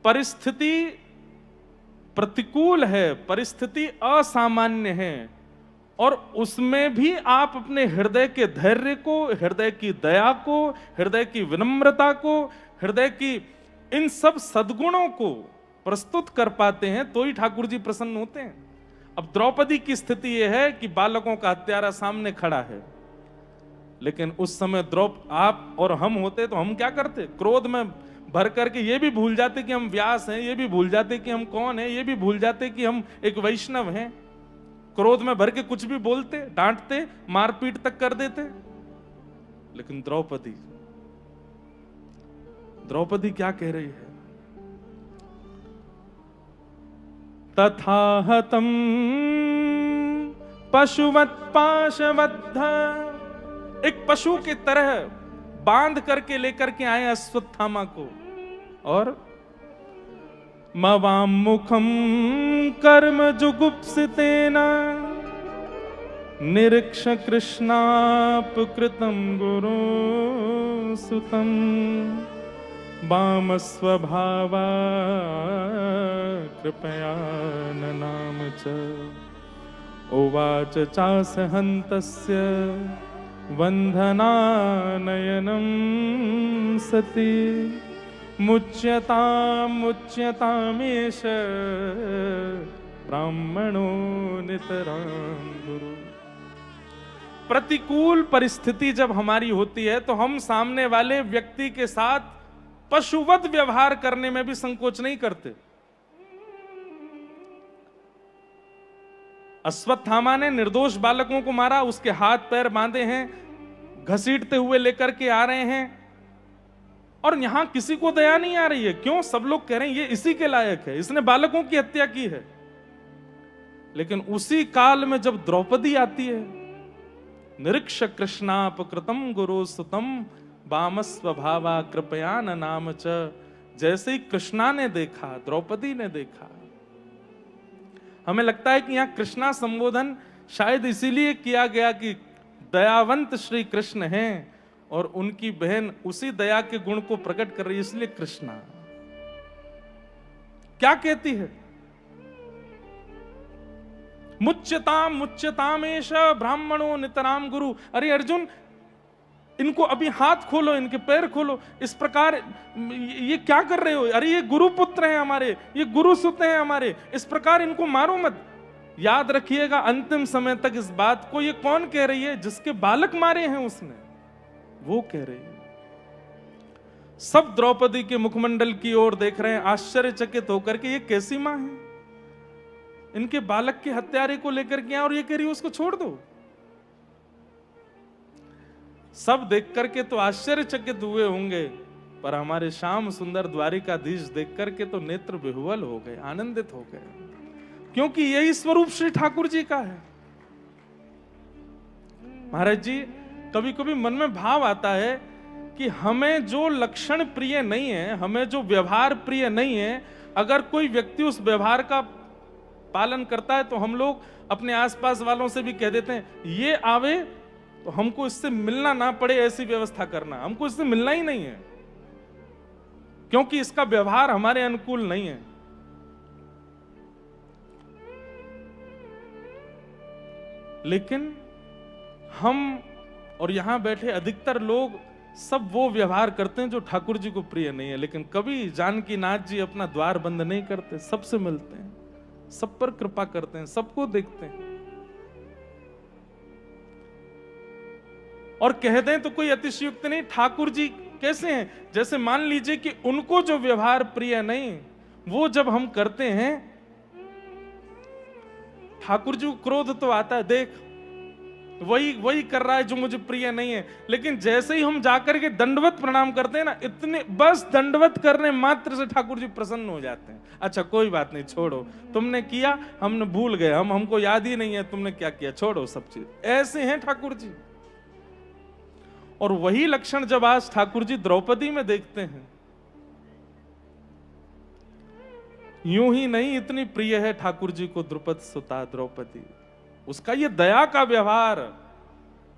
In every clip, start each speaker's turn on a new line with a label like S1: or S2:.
S1: परिस्थिति प्रतिकूल है, परिस्थिति असामान्य है, और उसमें भी आप अपने हृदय के धैर्य को, हृदय की दया को, हृदय की विनम्रता को, हृदय की इन सब सद्गुणों को प्रस्तुत कर पाते हैं, तो ही ठाकुर जी प्रसन्न होते हैं। अब द्रौपदी की स्थिति यह है कि बालकों का हत्यारा सामने खड़ा है, लेकिन उस समय आप और हम होते तो हम क्या करते? क्रोध में भर करके ये भी भूल जाते कि हम व्यास हैं, ये भी भूल जाते कि हम कौन हैं, ये भी भूल जाते कि हम एक वैष्णव हैं। क्रोध में भर के कुछ भी बोलते, डांटते, मारपीट तक कर देते। लेकिन द्रौपदी क्या कह रही है? तथा हतम पशुवत पाशबद्ध, एक पशु की तरह बांध करके लेकर के आए अश्वत्थामा को, और मवाम मुखम कर्म जुगुप्सितेन निरीक्ष कृष्णापकृतं गुरु सुतं वाम स्वभावा कृपया नाम च उवाच चासहन्तस्य वंदनानयनं सती मुच्यतामेष ब्राह्मणो नितरां गुरु। प्रतिकूल परिस्थिति जब हमारी होती है तो हम सामने वाले व्यक्ति के साथ पशुवत व्यवहार करने में भी संकोच नहीं करते। अश्वत्थामा ने निर्दोष बालकों को मारा, उसके हाथ पैर बांधे हैं, घसीटते हुए लेकर के आ रहे हैं, और यहां किसी को दया नहीं आ रही है। क्यों? सब लोग कह रहे हैं ये इसी के लायक है, इसने बालकों की हत्या की है। लेकिन उसी काल में जब द्रौपदी आती है, निरीक्ष कृष्णापकृतं गुरु सुतम वाम स्वभावा कृपया नाम च, जैसे ही कृष्णा ने देखा, द्रौपदी ने देखा। हमें लगता है कि यहां कृष्णा संबोधन शायद इसीलिए किया गया कि दयावंत श्री कृष्ण हैं और उनकी बहन उसी दया के गुण को प्रकट कर रही है, इसलिए कृष्णा। क्या कहती है? मुच्यतामेष ब्राह्मणो नितराम गुरु। अरे अर्जुन, इनको अभी हाथ खोलो, इनके पैर खोलो, इस प्रकार ये क्या कर रहे हो? अरे ये गुरु पुत्र हैं हमारे, ये गुरु सुत हैं हमारे, इस प्रकार इनको मारो मत। याद रखिएगा अंतिम समय तक इस बात को, ये कौन कह रही है? जिसके बालक मारे हैं उसने, वो कह रही है। सब द्रौपदी के मुखमंडल की ओर देख रहे हैं आश्चर्यचकित होकर के, ये कैसी मां है? इनके बालक के हत्यारे को लेकर के और ये कह रही है उसको छोड़ दो। सब देख करके तो आश्चर्यचकित हुए होंगे, पर हमारे श्याम सुंदर द्वारिकाधीश देख करके तो नेत्र विह्वल हो गए, आनंदित हो गए, क्योंकि यही स्वरूप श्री ठाकुर जी का है। महाराज जी, कभी कभी मन में भाव आता है कि हमें जो लक्षण प्रिय नहीं है, हमें जो व्यवहार प्रिय नहीं है, अगर कोई व्यक्ति उस व्यवहार का पालन करता है तो हम लोग अपने आसपास वालों से भी कह देते हैं, ये आवे तो हमको इससे मिलना ना पड़े, ऐसी व्यवस्था करना, हमको इससे मिलना ही नहीं है, क्योंकि इसका व्यवहार हमारे अनुकूल नहीं है। लेकिन हम और यहां बैठे अधिकतर लोग सब वो व्यवहार करते हैं जो ठाकुर जी को प्रिय नहीं है। लेकिन कभी जानकी नाथ जी अपना द्वार बंद नहीं करते, सबसे मिलते हैं, सब पर कृपा करते हैं, सबको देखते हैं। और कह दें तो कोई अतिशयोक्ति नहीं, ठाकुर जी कैसे हैं? जैसे मान लीजिए कि उनको जो व्यवहार प्रिय नहीं, वो जब हम करते हैं, ठाकुर जी को क्रोध तो आता है, देख वही कर रहा है जो मुझे प्रिय नहीं है। लेकिन जैसे ही हम जाकर के दंडवत प्रणाम करते हैं ना, इतने बस दंडवत करने मात्र से ठाकुर जी प्रसन्न हो जाते हैं। अच्छा कोई बात नहीं, छोड़ो, तुमने किया, हमने भूल गए, हमको याद ही नहीं है तुमने क्या किया, छोड़ो सब चीज। ऐसे हैं ठाकुर जी। और वही लक्षण जब आज ठाकुर जी द्रौपदी में देखते हैं, यूं ही नहीं इतनी प्रिय है ठाकुर जी को द्रुपद सुता द्रौपदी, उसका ये दया का व्यवहार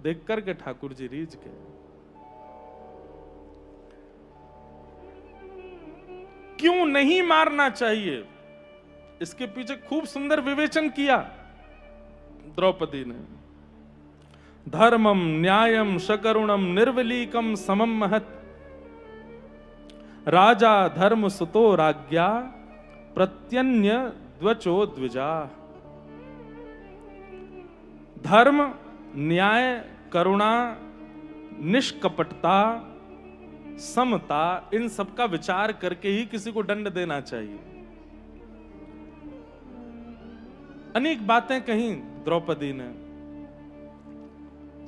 S1: देख करके ठाकुर जी रीझ गए। क्यों नहीं मारना चाहिए, इसके पीछे खूब सुंदर विवेचन किया द्रौपदी ने। धर्मम न्यायम शकरुणम निर्वलीकम समम महत, राजा धर्म सुतो राज्ञा प्रत्यन्य द्वचो द्विजा। धर्म, न्याय, करुणा, निष्कपटता, समता, इन सब का विचार करके ही किसी को दंड देना चाहिए। अनेक बातें कही द्रौपदी ने,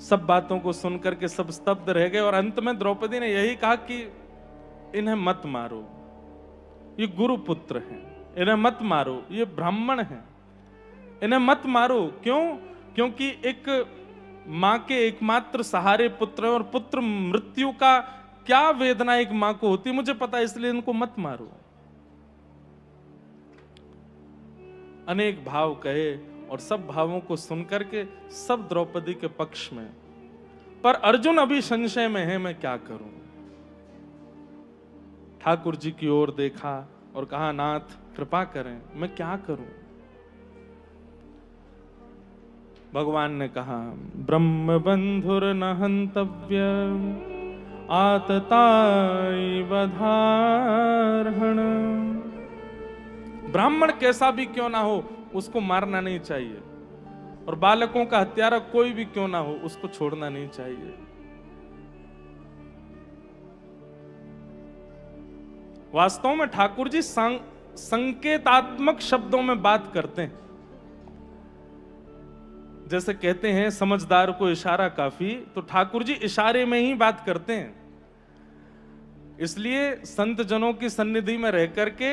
S1: सब बातों को सुनकर के सब स्तब्ध रह गए और अंत में द्रौपदी ने यही कहा कि इन्हें मत मारो, ये गुरु पुत्र हैं, इन्हें मत मारो, ये ब्राह्मण हैं, इन्हें मत मारो। क्यों? क्योंकि एक मां के एकमात्र सहारे पुत्र हैं और पुत्र मृत्यु का क्या वेदना एक मां को होती है मुझे पता है, इसलिए इनको मत मारो। अनेक भाव कहे और सब भावों को सुनकर के सब द्रौपदी के पक्ष में, पर अर्जुन अभी संशय में है, मैं क्या करूं। ठाकुर जी की ओर देखा और कहा, नाथ कृपा करें, मैं क्या करूं। भगवान ने कहा, ब्रह्म बंधुर न हंतव्य आतताई बधारहण। ब्राह्मण कैसा भी क्यों ना हो उसको मारना नहीं चाहिए, और बालकों का हत्यारा कोई भी क्यों ना हो उसको छोड़ना नहीं चाहिए। वास्तव में ठाकुर जी संकेतात्मक शब्दों में बात करते हैं। जैसे कहते हैं समझदार को इशारा काफी, तो ठाकुर जी इशारे में ही बात करते हैं। इसलिए संत जनों की सन्निधि में रह करके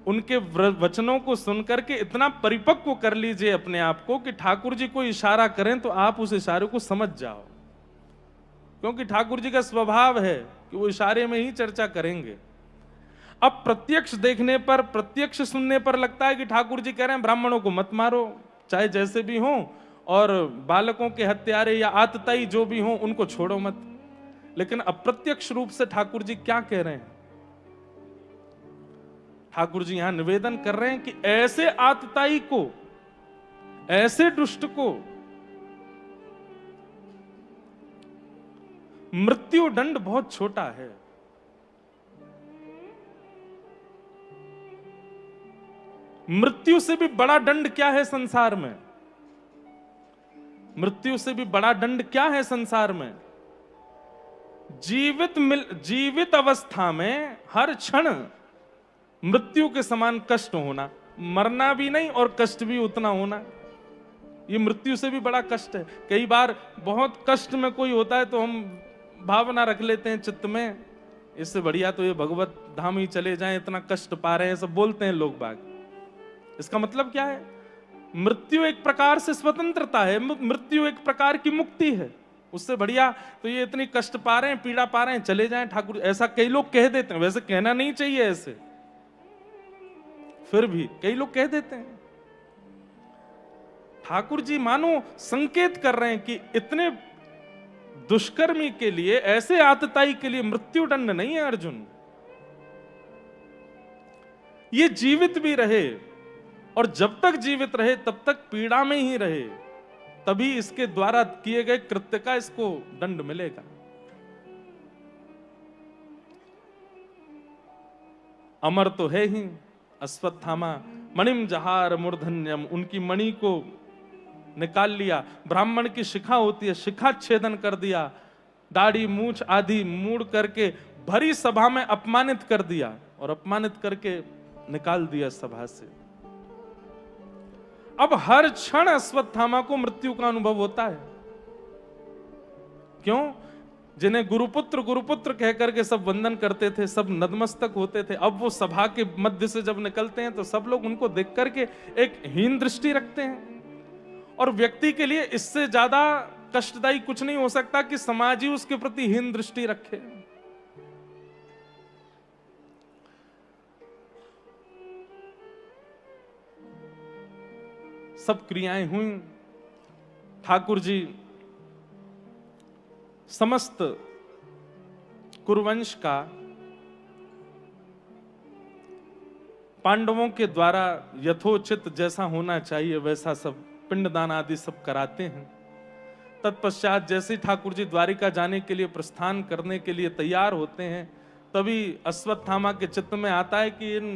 S1: उनके वचनों को सुनकर के इतना परिपक्व कर लीजिए अपने आप को कि ठाकुर जी को इशारा करें तो आप उस इशारे को समझ जाओ, क्योंकि ठाकुर जी का स्वभाव है कि वो इशारे में ही चर्चा करेंगे। अब प्रत्यक्ष देखने पर, प्रत्यक्ष सुनने पर लगता है कि ठाकुर जी कह रहे हैं ब्राह्मणों को मत मारो, चाहे जैसे भी हो, और बालकों के हत्यारे या आतताई जो भी हो उनको छोड़ो मत। लेकिन अप्रत्यक्ष रूप से ठाकुर जी क्या कह रहे हैं? ठाकुर जी यहां निवेदन कर रहे हैं कि ऐसे आतताई को, ऐसे दुष्ट को मृत्यु दंड बहुत छोटा है। मृत्यु से भी बड़ा दंड क्या है संसार में? मृत्यु से भी बड़ा दंड क्या है संसार में? जीवित अवस्था में हर क्षण मृत्यु के समान कष्ट होना, मरना भी नहीं और कष्ट भी उतना होना, ये मृत्यु से भी बड़ा कष्ट है। कई बार बहुत कष्ट में कोई होता है तो हम भावना रख लेते हैं चित्त में, इससे बढ़िया तो ये भगवत धाम ही चले जाएं, इतना कष्ट पा रहे हैं, सब बोलते हैं लोग बाग। इसका मतलब क्या है? मृत्यु एक प्रकार से स्वतंत्रता है, मृत्यु एक प्रकार की मुक्ति है। उससे बढ़िया तो ये इतनी कष्ट पा रहे हैं, पीड़ा पा रहे हैं, चले जाएं ठाकुर, ऐसा कई लोग कह देते हैं। वैसे कहना नहीं चाहिए ऐसे, फिर भी कई लोग कह देते हैं। ठाकुर जी मानो संकेत कर रहे हैं कि इतने दुष्कर्मी के लिए, ऐसे आतताई के लिए मृत्यु दंड नहीं है अर्जुन। ये जीवित भी रहे, और जब तक जीवित रहे तब तक पीड़ा में ही रहे, तभी इसके द्वारा किए गए कृत्य का इसको दंड मिलेगा। अमर तो है ही अश्वत्थामा, मणिम जहार मूर्धन्यम, उनकी मणि को निकाल लिया। ब्राह्मण की शिखा होती है, शिखा छेदन कर दिया, दाढ़ी मूछ आदि मूड़ करके भरी सभा में अपमानित कर दिया, और अपमानित करके निकाल दिया सभा से। अब हर क्षण अश्वत्थामा को मृत्यु का अनुभव होता है। क्यों? जिन्हें गुरुपुत्र गुरुपुत्र कह करके सब वंदन करते थे, सब नतमस्तक होते थे, अब वो सभा के मध्य से जब निकलते हैं तो सब लोग उनको देख करके एक हीन दृष्टि रखते हैं। और व्यक्ति के लिए इससे ज्यादा कष्टदायी कुछ नहीं हो सकता कि समाज ही उसके प्रति हीन दृष्टि रखे। सब क्रियाएं हुई, ठाकुर जी समस्त कुरुवंश का पांडवों के द्वारा यथोचित जैसा होना चाहिए वैसा सब पिंडदान आदि सब कराते हैं। तत्पश्चात जैसे ही ठाकुर जी द्वारिका जाने के लिए प्रस्थान करने के लिए तैयार होते हैं, तभी अश्वत्थामा के चित्त में आता है कि इन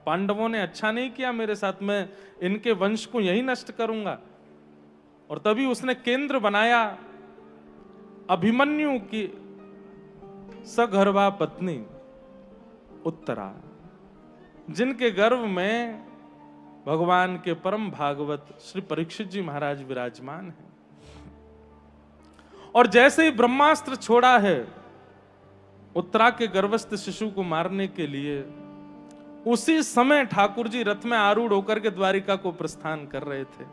S1: पांडवों ने अच्छा नहीं किया मेरे साथ, मैं इनके वंश को यही नष्ट करूंगा। और तभी उसने केंद्र बनाया अभिमन्यु की सगर्भा पत्नी उत्तरा, जिनके गर्भ में भगवान के परम भागवत श्री परीक्षित जी महाराज विराजमान हैं। और जैसे ही ब्रह्मास्त्र छोड़ा है उत्तरा के गर्भस्थ शिशु को मारने के लिए, उसी समय ठाकुर जी रथ में आरूढ़ होकर के द्वारिका को प्रस्थान कर रहे थे।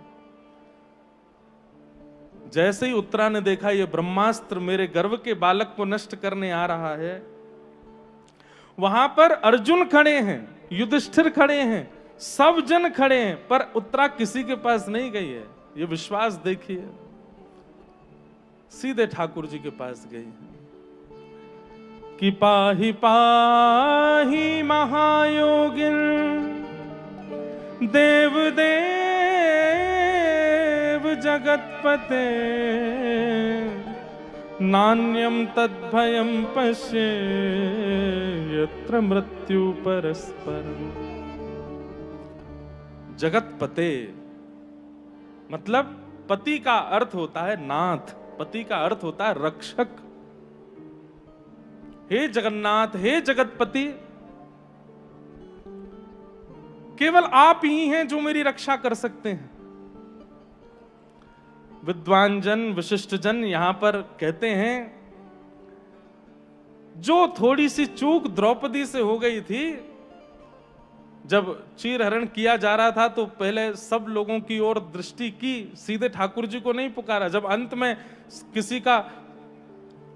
S1: जैसे ही उत्तरा ने देखा ये ब्रह्मास्त्र मेरे गर्भ के बालक को नष्ट करने आ रहा है, वहां पर अर्जुन खड़े हैं, युधिष्ठिर खड़े हैं, सब जन खड़े हैं, पर उत्तरा किसी के पास नहीं गई है। ये विश्वास देखिए, सीधे ठाकुर जी के पास गई है कि पाहि पाहि महायोगिन देव देव जगतपते नान्यम तद्भयम पश्ये यत्र मृत्यु परस्परम। जगतपते मतलब पति का अर्थ होता है नाथ, पति का अर्थ होता है रक्षक। हे जगन्नाथ, हे जगतपति, केवल आप ही हैं जो मेरी रक्षा कर सकते हैं। विद्वान जन, विशिष्ट जन यहां पर कहते हैं, जो थोड़ी सी चूक द्रौपदी से हो गई थी, जब चीरहरण किया जा रहा था तो पहले सब लोगों की ओर दृष्टि की, सीधे ठाकुर जी को नहीं पुकारा। जब अंत में किसी का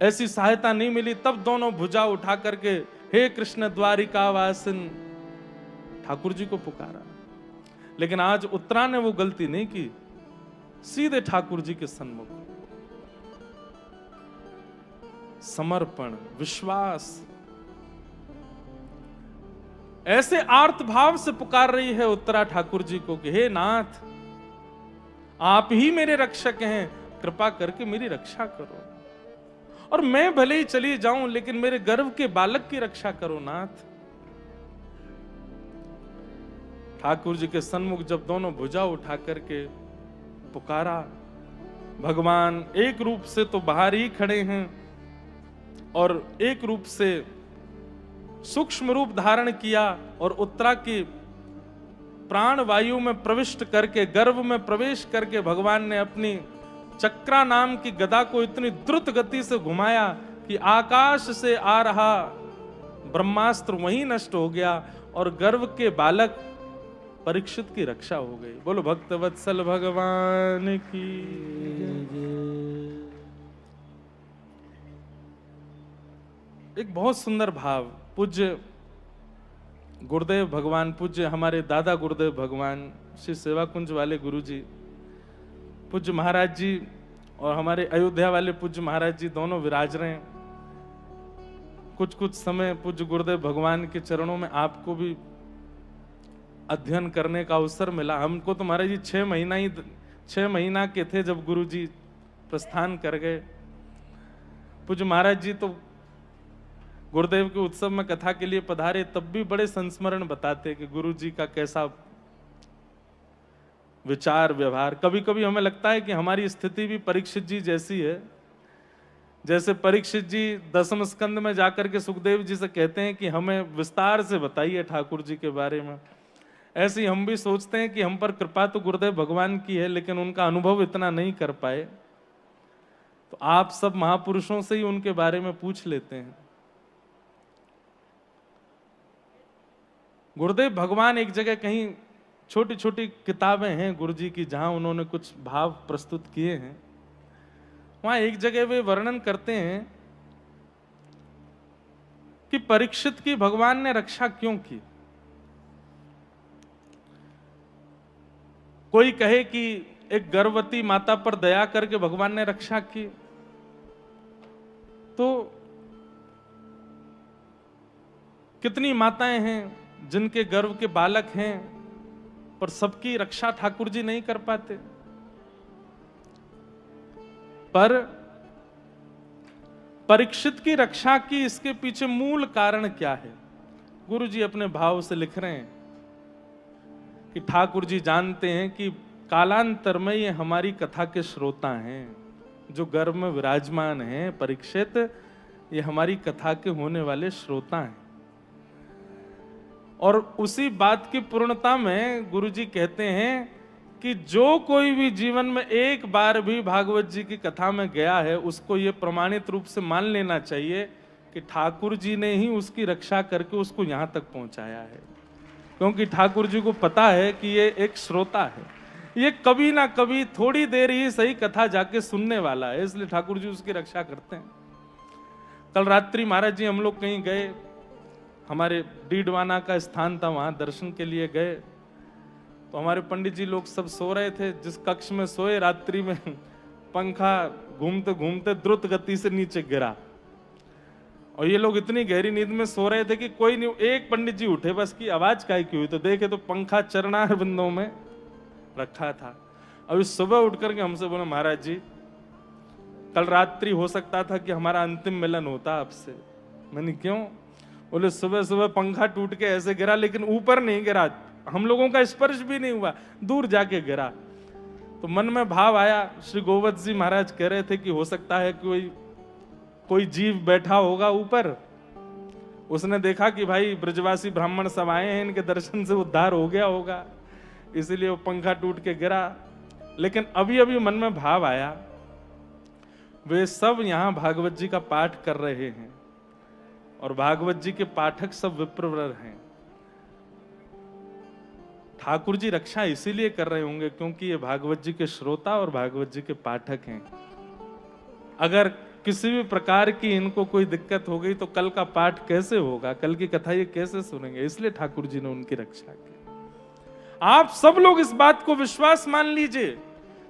S1: ऐसी सहायता नहीं मिली, तब दोनों भुजा उठा करके हे कृष्ण द्वारिका वासिन ठाकुर जी को पुकारा। लेकिन आज उत्तरा ने वो गलती नहीं की, सीधे ठाकुर जी के सन्मुख समर्पण, विश्वास, ऐसे आर्त भाव से पुकार रही है उत्तरा ठाकुर जी को कि हे नाथ, आप ही मेरे रक्षक हैं, कृपा करके मेरी रक्षा करो। और मैं भले ही चली जाऊं, लेकिन मेरे गर्भ के बालक की रक्षा करो नाथ। ठाकुर जी के सन्मुख जब दोनों भुजा उठा करके पुकारा, भगवान एक रूप से तो बाहर ही खड़े हैं और एक रूप से सूक्ष्म रूप धारण किया और उत्तरा की प्राण वायु में प्रविष्ट करके, गर्भ में प्रवेश करके भगवान ने अपनी चक्रा नाम की गदा को इतनी द्रुत गति से घुमाया कि आकाश से आ रहा ब्रह्मास्त्र वहीं नष्ट हो गया और गर्भ के बालक परीक्षित की रक्षा हो गई। बोलो भक्तवत्सल भगवान की। एक बहुत सुंदर भाव पूज्य गुरुदेव भगवान, पूज्य हमारे दादा गुरुदेव भगवान श्री सेवा कुंज वाले गुरु जी, पूज्य महाराज जी और हमारे अयोध्या वाले पूज्य महाराज जी दोनों विराज रहे हैं। कुछ कुछ समय पूज्य गुरुदेव भगवान के चरणों में आपको भी अध्ययन करने का अवसर मिला। हमको तो महाराज जी 6 महीना के थे जब गुरु जी प्रस्थान कर गए। पूज्य महाराज जी तो गुरुदेव के उत्सव में कथा के लिए पधारे, तब भी बड़े संस्मरण बताते कि गुरु जी का कैसा विचार व्यवहार। कभी कभी हमें लगता है कि हमारी स्थिति भी परीक्षित जी जैसी है। जैसे परीक्षित जी 10वें स्कंद में जाकर के सुखदेव जी से कहते हैं कि हमें विस्तार से बताइए ठाकुर जी के बारे में, ऐसे ही हम भी सोचते हैं कि हम पर कृपा तो गुरुदेव भगवान की है, लेकिन उनका अनुभव इतना नहीं कर पाए, तो आप सब महापुरुषों से ही उनके बारे में पूछ लेते हैं। गुरुदेव भगवान एक जगह कहीं छोटी छोटी किताबें हैं गुरु जी की, जहां उन्होंने कुछ भाव प्रस्तुत किए हैं। वहां एक जगह वे वर्णन करते हैं कि परीक्षित की भगवान ने रक्षा क्यों की। कोई कहे कि एक गर्भवती माता पर दया करके भगवान ने रक्षा की, तो कितनी माताएं हैं जिनके गर्भ के बालक हैं, पर सबकी रक्षा ठाकुर जी नहीं कर पाते। पर परीक्षित की रक्षा की इसके पीछे मूल कारण क्या है? गुरु जी अपने भाव से लिख रहे हैं कि ठाकुर जी जानते हैं कि कालांतर में ये हमारी कथा के श्रोता हैं, जो गर्भ में विराजमान हैं परीक्षित, ये हमारी कथा के होने वाले श्रोता हैं। और उसी बात की पूर्णता में गुरुजी कहते हैं कि जो कोई भी जीवन में एक बार भी भागवत जी की कथा में गया है, उसको ये प्रमाणित रूप से मान लेना चाहिए कि ठाकुर जी ने ही उसकी रक्षा करके उसको यहां तक पहुंचाया है। क्योंकि ठाकुर जी को पता है कि ये एक श्रोता है, ये कभी ना कभी थोड़ी देर ही सही कथा जाके सुनने वाला है, इसलिए ठाकुर जी उसकी रक्षा करते हैं। कल रात्रि महाराज जी हम लोग कहीं गए, हमारे डीडवाना का स्थान था, वहां दर्शन के लिए गए, तो हमारे पंडित जी लोग सब सो रहे थे। जिस कक्ष में सोए, रात्रि में पंखा घूमते घूमते द्रुत गति से नीचे गिरा, और ये लोग इतनी गहरी नींद में सो रहे थे कि कोई नहीं, एक पंडित जी उठे, बस की आवाज काय की हुई, तो देखे तो पंखा चरणार बिंदों में रखा था। अभी सुबह उठ करके हमसे बोले, महाराज जी कल रात्रि हो सकता था कि हमारा अंतिम मिलन होता आपसे। मैंने क्यों? बोले सुबह सुबह पंखा टूट के ऐसे गिरा, लेकिन ऊपर नहीं गिरा, हम लोगों का स्पर्श भी नहीं हुआ, दूर जाके गिरा। तो मन में भाव आया, श्री गोवत जी महाराज कह रहे थे कि हो सकता है कोई जीव बैठा होगा ऊपर, उसने देखा कि भाई ब्रजवासी ब्राह्मण सब आए हैं, इनके दर्शन से उद्धार हो गया होगा, इसीलिए वो पंखा टूट के गिरा। लेकिन अभी अभी मन में भाव आया, वे सब यहां भागवत जी का पाठ कर रहे हैं, और भागवत जी के पाठक सब विप्रवर हैं। ठाकुर जी रक्षा इसीलिए कर रहे होंगे क्योंकि ये भागवत जी के श्रोता और भागवत जी के पाठक हैं। अगर किसी भी प्रकार की इनको कोई दिक्कत हो गई तो कल का पाठ कैसे होगा, कल की कथा ये कैसे सुनेंगे? इसलिए ठाकुर जी ने उनकी रक्षा की। आप सब लोग इस बात को विश्वास मान लीजिए,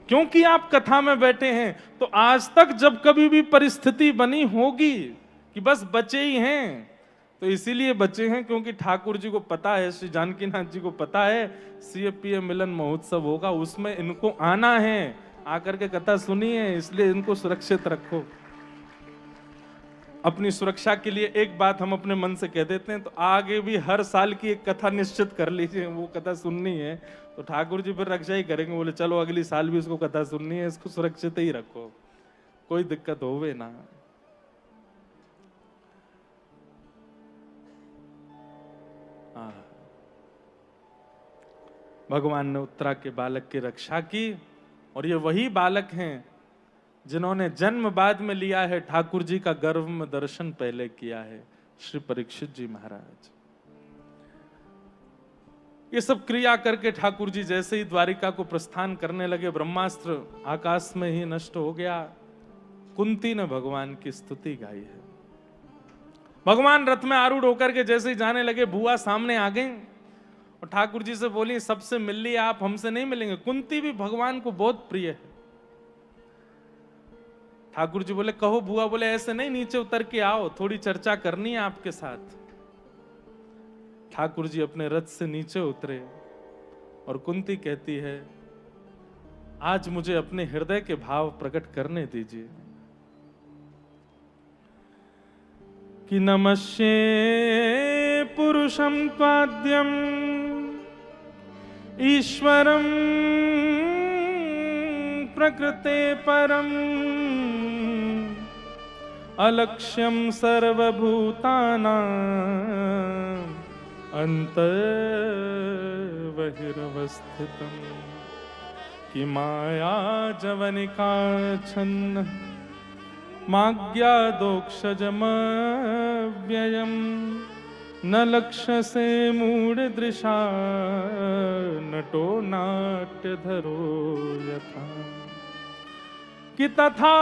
S1: क्योंकि आप कथा में बैठे हैं, तो आज तक जब कभी भी परिस्थिति बनी होगी कि बस बचे ही हैं, तो इसीलिए बचे हैं क्योंकि ठाकुर जी को पता है, श्री जानकीनाथ जी को पता है सीएपीए मिलन महोत्सव होगा, उसमें इनको आना है, आकर के कथा सुनी है, इसलिए इनको सुरक्षित रखो। अपनी सुरक्षा के लिए एक बात हम अपने मन से कह देते हैं, तो आगे भी हर साल की एक कथा निश्चित कर लीजिए, वो कथा सुननी है तो ठाकुर जी फिर रक्षा ही करेंगे। बोले चलो अगली साल भी उसको कथा सुननी है, इसको सुरक्षित ही रखो, कोई दिक्कत होवे ना। भगवान ने उत्तरा के बालक की रक्षा की, और ये वही बालक हैं जिन्होंने जन्म बाद में लिया है, ठाकुर जी का गर्भ में दर्शन पहले किया है, श्री परीक्षित जी महाराज। ये सब क्रिया करके ठाकुर जी जैसे ही द्वारिका को प्रस्थान करने लगे, ब्रह्मास्त्र आकाश में ही नष्ट हो गया। कुंती ने भगवान की स्तुति गाई है। भगवान रथ में आरूढ़ होकर के जैसे ही जाने लगे, बुआ सामने आ गई और ठाकुर जी से बोली, सबसे मिल ली आप, हमसे नहीं मिलेंगे। कुंती भी भगवान को बहुत प्रिय है। ठाकुर जी बोले, कहो बुआ। बोले ऐसे नहीं, नीचे उतर के आओ, थोड़ी चर्चा करनी है आपके साथ। ठाकुर जी अपने रथ से नीचे उतरे और कुंती कहती है, आज मुझे अपने हृदय के भाव प्रकट करने दीजिए। कि नमस्ये पुरुषं त्वाद्यम् ईश्वरं प्रकृते परम् अलक्ष्यं सर्वभूतानां अन्तर्बहिरवस्थितम् कि माया जवनिका छन्न माज्ञादोक्षजमव्ययम् न लक्ष्यसे मूढदृशा नटो नाट्यधरो यथा। कि तथा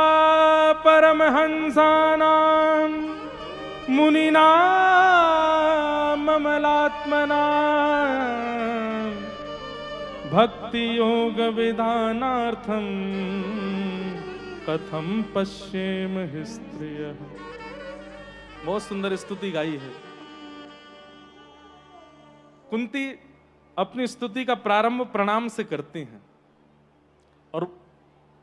S1: परमहंसानां मुनीनां ममलात्मनां भक्ति योग विधानार्थं कथम पश्येम हि स्त्रियः। बहुत सुंदर स्तुति गाई है। कुंती अपनी स्तुति का प्रारंभ प्रणाम से करती हैं और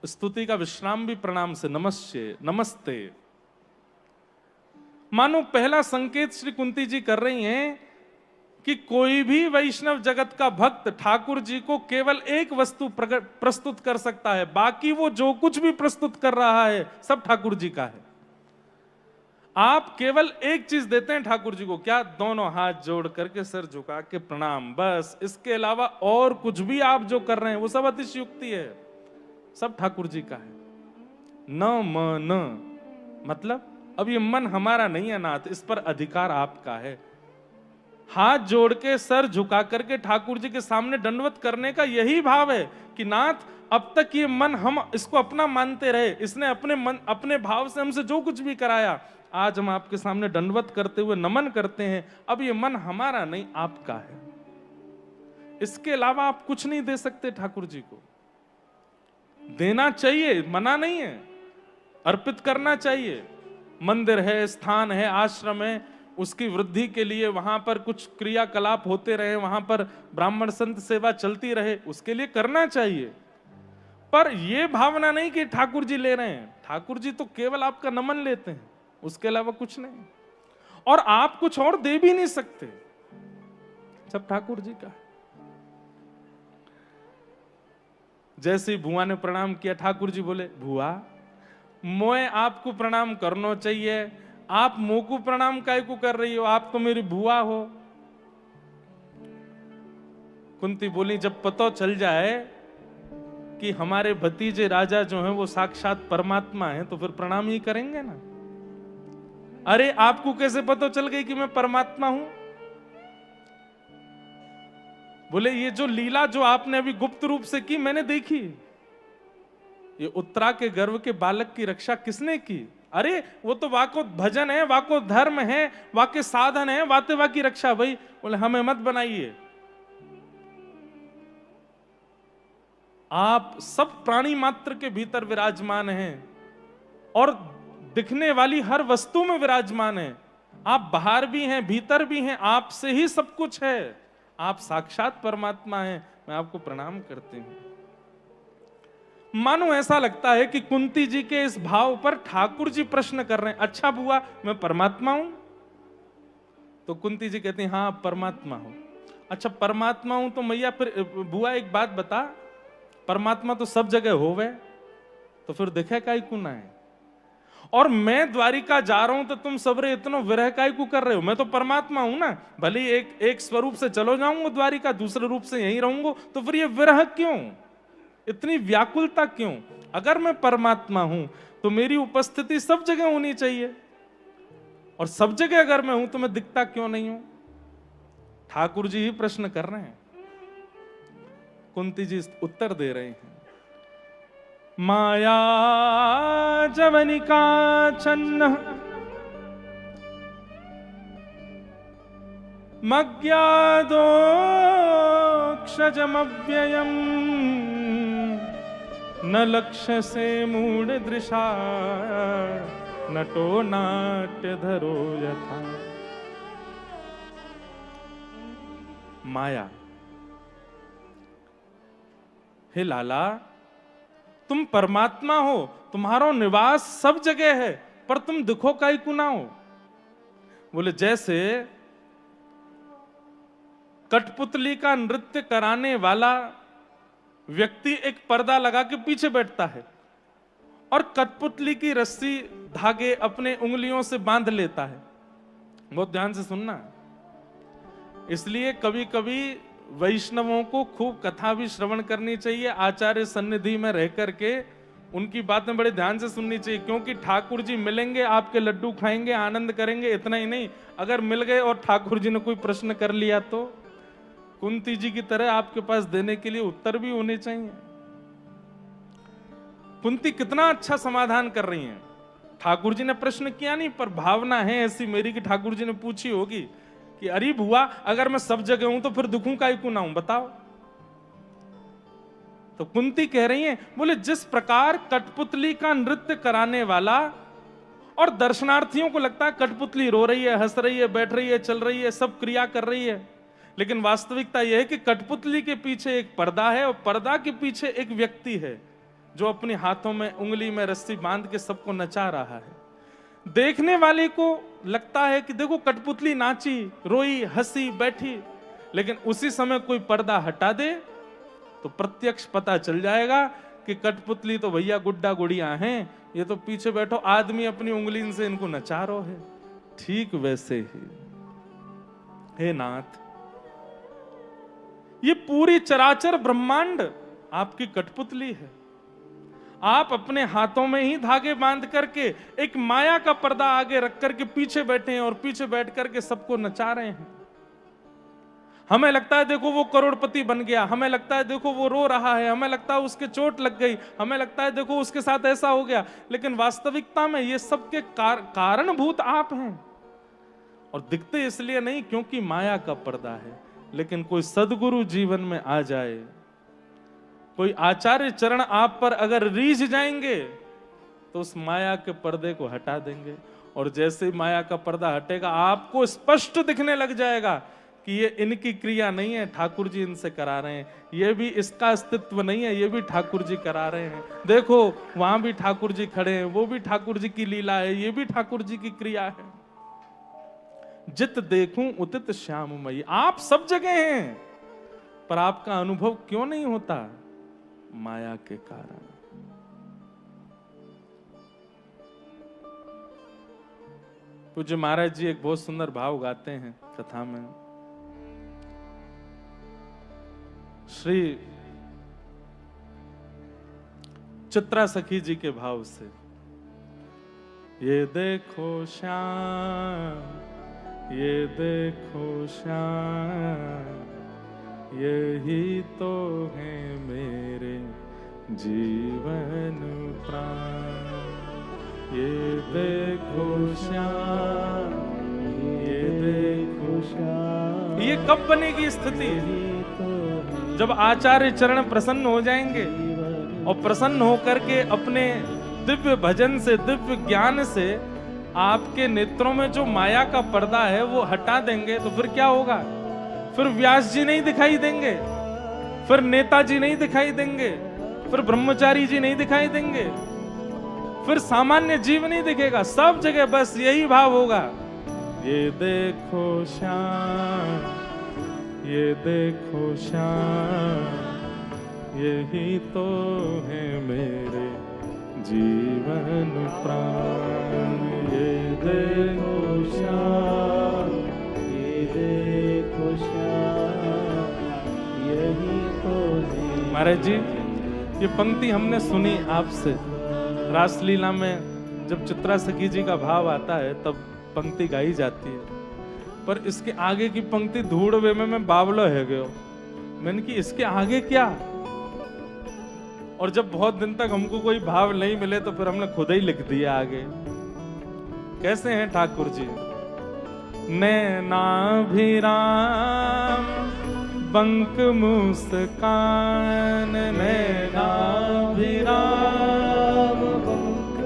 S1: स्तुति का विश्राम भी प्रणाम से, नमस्ते नमस्ते। मानो पहला संकेत श्री कुंती जी कर रही हैं कि कोई भी वैष्णव जगत का भक्त ठाकुर जी को केवल एक वस्तु प्रस्तुत कर सकता है, बाकी वो जो कुछ भी प्रस्तुत कर रहा है सब ठाकुर जी का है। आप केवल एक चीज देते हैं ठाकुर जी को, क्या? दोनों हाथ जोड़ करके सर झुका के प्रणाम, बस। इसके अलावा और कुछ भी आप जो कर रहे हैं वो सब अतिशयोक्ति है, सब ठाकुर जी का है। न मन, मतलब अब ये मन हमारा नहीं है नाथ, इस पर अधिकार आपका है। हाथ जोड़ के सर झुका करके ठाकुर जी के सामने दंडवत करने का यही भाव है कि नाथ अब तक ये मन हम इसको अपना मानते रहे, इसने अपने भाव से हमसे जो कुछ भी कराया, आज हम आपके सामने दंडवत करते हुए नमन करते हैं। अब ये मन हमारा नहीं, आपका है। इसके अलावा आप कुछ नहीं दे सकते ठाकुर जी को। देना चाहिए, मना नहीं है, अर्पित करना चाहिए। मंदिर है, स्थान है, आश्रम है, उसकी वृद्धि के लिए वहां पर कुछ क्रियाकलाप होते रहे, वहां पर ब्राह्मण संत सेवा चलती रहे, उसके लिए करना चाहिए। पर यह भावना नहीं कि ठाकुर जी ले रहे हैं। ठाकुर जी तो केवल आपका नमन लेते हैं, उसके अलावा कुछ नहीं, और आप कुछ और दे भी नहीं सकते, सब ठाकुर जी का। जैसे ही बुआ ने प्रणाम किया, ठाकुर जी बोले, बुआ मोए आपको प्रणाम करना चाहिए, आप मोकू प्रणाम काय को कर रही हो, आप तो मेरी बुआ हो। कुंती बोली, जब पता चल जाए कि हमारे भतीजे राजा जो हैं वो साक्षात परमात्मा हैं तो फिर प्रणाम ही करेंगे ना। अरे आपको कैसे पता चल गई कि मैं परमात्मा हूं? बोले, ये जो लीला जो आपने अभी गुप्त रूप से की मैंने देखी। ये उत्तरा के गर्भ के बालक की रक्षा किसने की? अरे वो तो वाको भजन है, वाको धर्म है, वाके साधन है, वाते वाकी रक्षा। भाई बोले, हमें मत बनाइए। आप सब प्राणी मात्र के भीतर विराजमान हैं और दिखने वाली हर वस्तु में विराजमान हैं। आप बाहर भी हैं, भीतर भी हैं, आपसे ही सब कुछ है। आप साक्षात परमात्मा हैं। मैं आपको प्रणाम करती हूं। मानो ऐसा लगता है कि कुंती जी के इस भाव पर ठाकुर जी प्रश्न कर रहे हैं, अच्छा बुआ मैं परमात्मा हूं? तो कुंती जी कहती हैं, हाँ परमात्मा हो। अच्छा परमात्मा हूं तो मैया फिर बुआ एक बात बता, परमात्मा तो सब जगह होवे, तो फिर दिखे काई को ना है? और मैं द्वारिका जा रहा हूं तो तुम सबरे इतना विरह काई को कर रहे हो? मैं तो परमात्मा हूं ना, भले एक स्वरूप से चलो जाऊंगा द्वारिका, दूसरे रूप से यहीं रहूंगा, तो फिर ये विरह क्यों, इतनी व्याकुलता क्यों? अगर मैं परमात्मा हूं तो मेरी उपस्थिति सब जगह होनी चाहिए, और सब जगह अगर मैं हूं तो मैं दिखता क्यों नहीं हूं? ठाकुर जी ही प्रश्न कर रहे हैं, कुंती जी उत्तर दे रहे हैं। माया जवनिका छन्न मज्ञादोक्षजमव्ययम् न लक्ष्य से मूढ़ दृशा नटो नाट्य धरो यथा। माया, हे लाला तुम परमात्मा हो, तुम्हारा निवास सब जगह है, पर तुम दिखो काई को ना हो? बोले, जैसे कठपुतली का नृत्य कराने वाला व्यक्ति एक पर्दा लगा के पीछे बैठता है और कठपुतली की रस्सी धागे अपने उंगलियों से बांध लेता है। बहुत ध्यान से सुनना। इसलिए कभी कभी वैष्णवों को खूब कथा भी श्रवण करनी चाहिए, आचार्य सन्निधि में रह करके उनकी बातें बड़े ध्यान से सुननी चाहिए, क्योंकि ठाकुर जी मिलेंगे, आपके लड्डू खाएंगे, आनंद करेंगे। इतना ही नहीं, अगर मिल गए और ठाकुर जी ने कोई प्रश्न कर लिया तो कुंती जी की तरह आपके पास देने के लिए उत्तर भी होने चाहिए। कुंती कितना अच्छा समाधान कर रही हैं। ठाकुर जी ने प्रश्न किया नहीं, पर भावना है ऐसी मेरी कि ठाकुर जी ने पूछी होगी कि अरे बुआ अगर मैं सब जगह हूं तो फिर दुखूं काहे को ना हूं, बताओ। तो कुंती कह रही हैं, बोले जिस प्रकार कठपुतली का नृत्य कराने वाला और दर्शनार्थियों को लगता है कठपुतली रो रही है, हंस रही है, बैठ रही है, चल रही है, सब क्रिया कर रही है, लेकिन वास्तविकता यह है कि कठपुतली के पीछे एक पर्दा है और पर्दा के पीछे एक व्यक्ति है जो अपने हाथों में उंगली में रस्सी बांध के सबको नचा रहा है। देखने वाले को लगता है कि देखो कठपुतली नाची, रोई, हंसी, बैठी, लेकिन उसी समय कोई पर्दा हटा दे तो प्रत्यक्ष पता चल जाएगा कि कठपुतली तो भैया गुड्डा गुड़िया हैं, ये तो पीछे बैठो आदमी अपनी उंगली से इनको नचा रो है। ठीक वैसे ही हे नाथ, ये पूरी चराचर ब्रह्मांड आपकी कठपुतली है। आप अपने हाथों में ही धागे बांध करके एक माया का पर्दा आगे रख करके पीछे बैठे हैं और पीछे बैठ करके सबको नचा रहे हैं। हमें लगता है देखो वो करोड़पति बन गया, हमें लगता है देखो वो रो रहा है, हमें लगता है उसके चोट लग गई, हमें लगता है देखो उसके साथ ऐसा हो गया, लेकिन वास्तविकता में ये सबके कारणभूत आप हैं। और दिखते इसलिए नहीं क्योंकि माया का पर्दा है। लेकिन कोई सदगुरु जीवन में आ जाए, कोई आचार्य चरण आप पर अगर रीझ जाएंगे तो उस माया के पर्दे को हटा देंगे। और जैसे ही माया का पर्दा हटेगा आपको स्पष्ट दिखने लग जाएगा कि ये इनकी क्रिया नहीं है, ठाकुर जी इनसे करा रहे हैं, ये भी इसका अस्तित्व नहीं है, ये भी ठाकुर जी करा रहे हैं। देखो वहां भी ठाकुर जी खड़े हैं, वो भी ठाकुर जी की लीला है, ये भी ठाकुर जी की क्रिया है। जित देखूं उतित श्याममयी, आप सब जगह हैं पर आपका अनुभव क्यों नहीं होता? माया के कारण। पूज्य महाराज जी एक बहुत सुंदर भाव गाते हैं कथा में। श्री चित्रा सखी जी के भाव से, ये देखो श्याम, ये देखो श्याम, यही तो है मेरे जीवन प्राण। ये देखो श्याम, ये देखो श्याम। ये कब बनेगी स्थिति? जब आचार्य चरण प्रसन्न हो जाएंगे और प्रसन्न होकर के अपने दिव्य भजन से, दिव्य ज्ञान से आपके नेत्रों में जो माया का पर्दा है वो हटा देंगे, तो फिर क्या होगा? फिर व्यास जी नहीं दिखाई देंगे, फिर नेताजी नहीं दिखाई देंगे, फिर ब्रह्मचारी जी नहीं दिखाई देंगे, फिर सामान्य जीव नहीं दिखेगा। सब जगह बस यही भाव होगा, ये देखो श्याम, ये देखो श्याम, यही तो है मेरे जीवन प्राण। ये देखो श्याम, ये देखो श्याम, यही तो है। महाराज जी ये पंक्ति हमने सुनी आपसे रासलीला में, जब चित्रा सखी जी का भाव आता है तब पंक्ति गाई जाती है, पर इसके आगे की पंक्ति धूड़वे में मैं बावलो है गयो। मैंने कि इसके आगे क्या? और जब बहुत दिन तक हमको कोई भाव नहीं मिले तो फिर हमने खुद ही लिख दिया आगे। कैसे हैं ठाकुर जी? नैनाभिराम बंक मुस्कान, नैनाभिराम बंक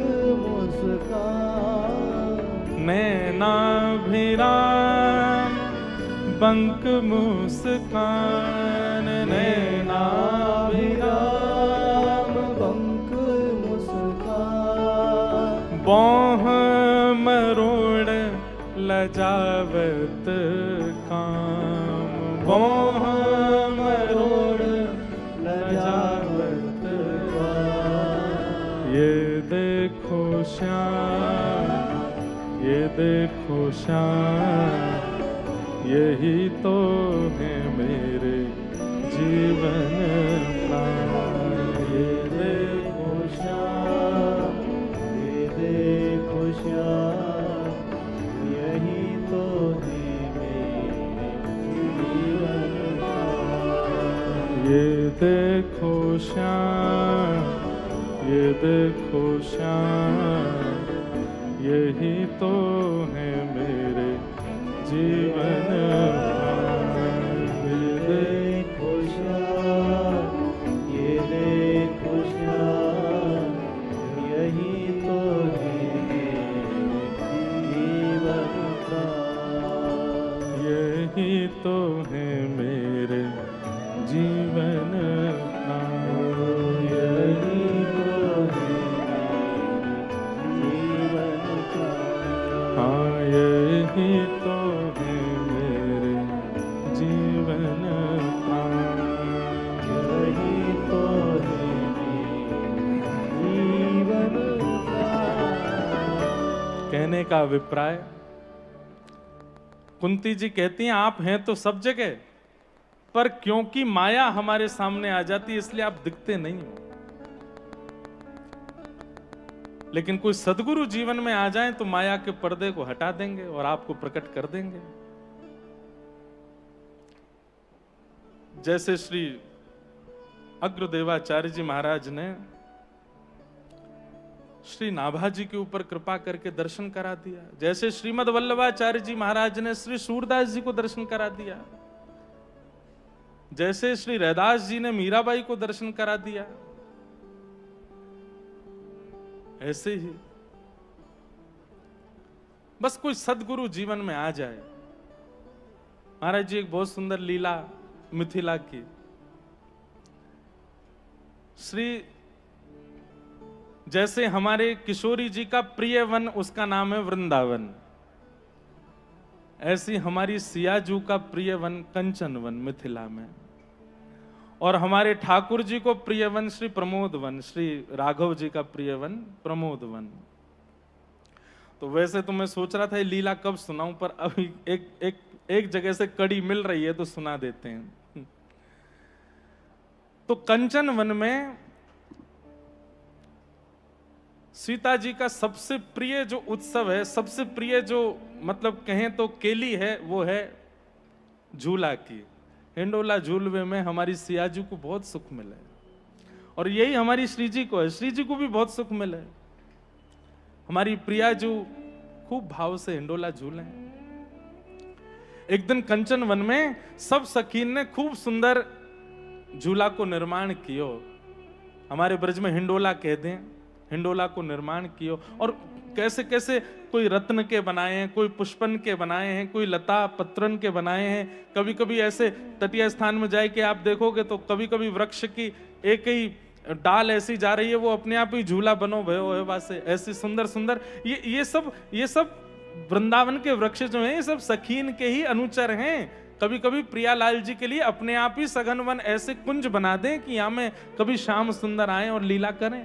S1: मुस्कान, नैनाभिराम बंक मुस्कान, नैनाभिराम बंक मुस्कान। बोह मरोड़ लजावत काम, बोह मरोड़ लजावत काम। ये देखो श्याम, ये देखो श्याम, यही तो है मेरे जीवन प्राण। ये देखो श्याम, ये देखो श्याम, यही तो है मेरे जीवन प्राण। ये देखो श्याम, ये देखो श्याम, यही तो है मेरे जीवन प्राण। ये देखो श्याम, ये देखो श्याम, यही तो है मेरे जीवन प्राण। यही तो है जीवन प्राण, यही तो है हाँ यही तो है मेरे जीवन प्राण, यही तो है जीवन प्राण। कहने का अभिप्राय, कुंती जी कहती हैं आप हैं तो सब जगह, पर क्योंकि माया हमारे सामने आ जाती है इसलिए आप दिखते नहीं हो। लेकिन कोई सद्गुरु जीवन में आ जाएं तो माया के पर्दे को हटा देंगे और आपको प्रकट कर देंगे। जैसे श्री अग्रदेवाचार्य जी महाराज ने श्री नाभाजी के ऊपर कृपा करके दर्शन करा दिया, जैसे श्रीमद वल्लभाचार्य जी महाराज ने श्री सूरदास जी को दर्शन करा दिया, जैसे श्री रैदास जी ने मीराबाई को दर्शन करा दिया, ऐसे ही बस कोई सद्गुरु जीवन में आ जाए। महाराज जी एक बहुत सुंदर लीला मिथिला की, श्री जैसे हमारे किशोरी जी का प्रिय वन उसका नाम है वृंदावन, ऐसी हमारी सियाजू का प्रिय वन कंचन वन मिथिला में, और हमारे ठाकुर जी को प्रिय वन श्री प्रमोद वन, श्री राघव जी का प्रिय वन प्रमोद वन। तो वैसे तो मैं सोच रहा था ये लीला कब सुनाऊं, पर अभी एक जगह से कड़ी मिल रही है तो सुना देते हैं। तो कंचन वन में सीता जी का सबसे प्रिय जो उत्सव है, सबसे प्रिय जो मतलब कहें तो केली है, वो है झूला की। हिंडोला झूलवे में हमारी सियाजू को बहुत सुख मिला है, और यही हमारी श्री जी को है, श्री जी को भी बहुत सुख मिला है। हमारी प्रियाजू खूब भाव से हिंडोला झूले। एक दिन कंचन वन में सब सखीन ने खूब सुंदर झूला को निर्माण कियो, हमारे ब्रज में हिंडोला कह दें, हिंडोला को निर्माण कियो, और कैसे कैसे कोई रत्न के बनाए हैं, कोई पुष्पन के बनाए हैं, कोई लता पत्रन के बनाए हैं। कभी कभी ऐसे तटीय स्थान में जाए कि आप देखोगे तो कभी कभी वृक्ष की एक ही डाल ऐसी जा रही है, वो अपने आप ही झूला बनो भयो है वासे, ऐसी सुंदर सुंदर। ये सब वृंदावन के वृक्ष जो हैं, ये सब सखीन के ही अनुचर हैं। कभी कभी प्रियालाल जी के लिए अपने आप ही सघन वन ऐसे कुंज बना दें कि यहाँ में कभी श्याम सुंदर आए और लीला करें।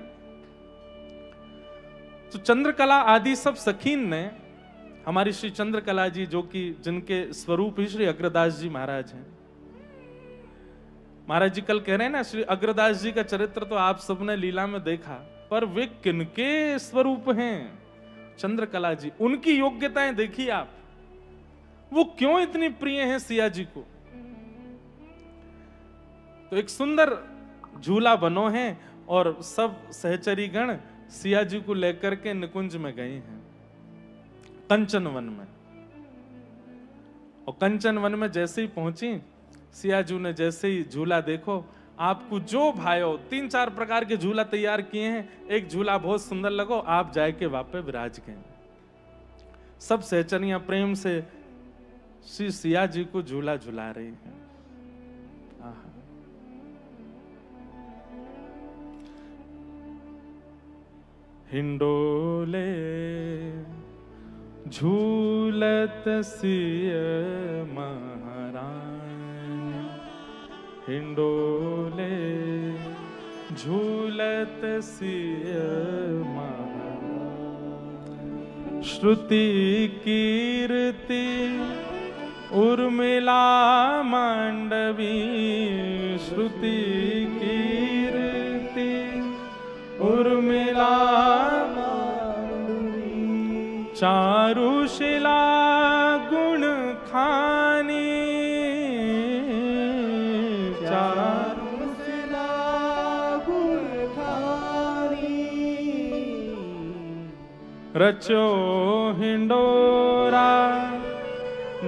S1: तो चंद्रकला आदि सब सखीन ने, हमारी श्री चंद्रकला जी जो कि जिनके स्वरूप ही श्री अग्रदास जी महाराज हैं। महाराज जी कल कह रहे हैं ना, श्री अग्रदास जी का चरित्र तो आप सबने लीला में देखा, पर वे किनके स्वरूप हैं? चंद्रकला जी, उनकी योग्यताएं देखिए आप, वो क्यों इतनी प्रिय हैं सिया जी को। तो एक सुंदर झूला बनो है और सब सहचरी गण सिया जी को लेकर के निकुंज में गए हैं कंचन वन में। और कंचन वन में जैसे ही पहुंची, सियाजू ने जैसे ही झूला देखो, आपको जो भायो 3-4 प्रकार के झूला तैयार किए हैं, एक झूला बहुत सुंदर लगो, आप जाए के वापे विराज गए। सब सहचरियां प्रेम से श्री सिया जी को झूला झुला रही हैं। हिंडोले झूलत सिय महारानी, हिंडोले झूलत सिय महारानी। श्रुति कीर्ति उर्मिला मांडवी, श्रुति कीर्ति उर्मिला चारुशिला गुण खानी, चारुशिला गुण खानी। रचो हिंडोरा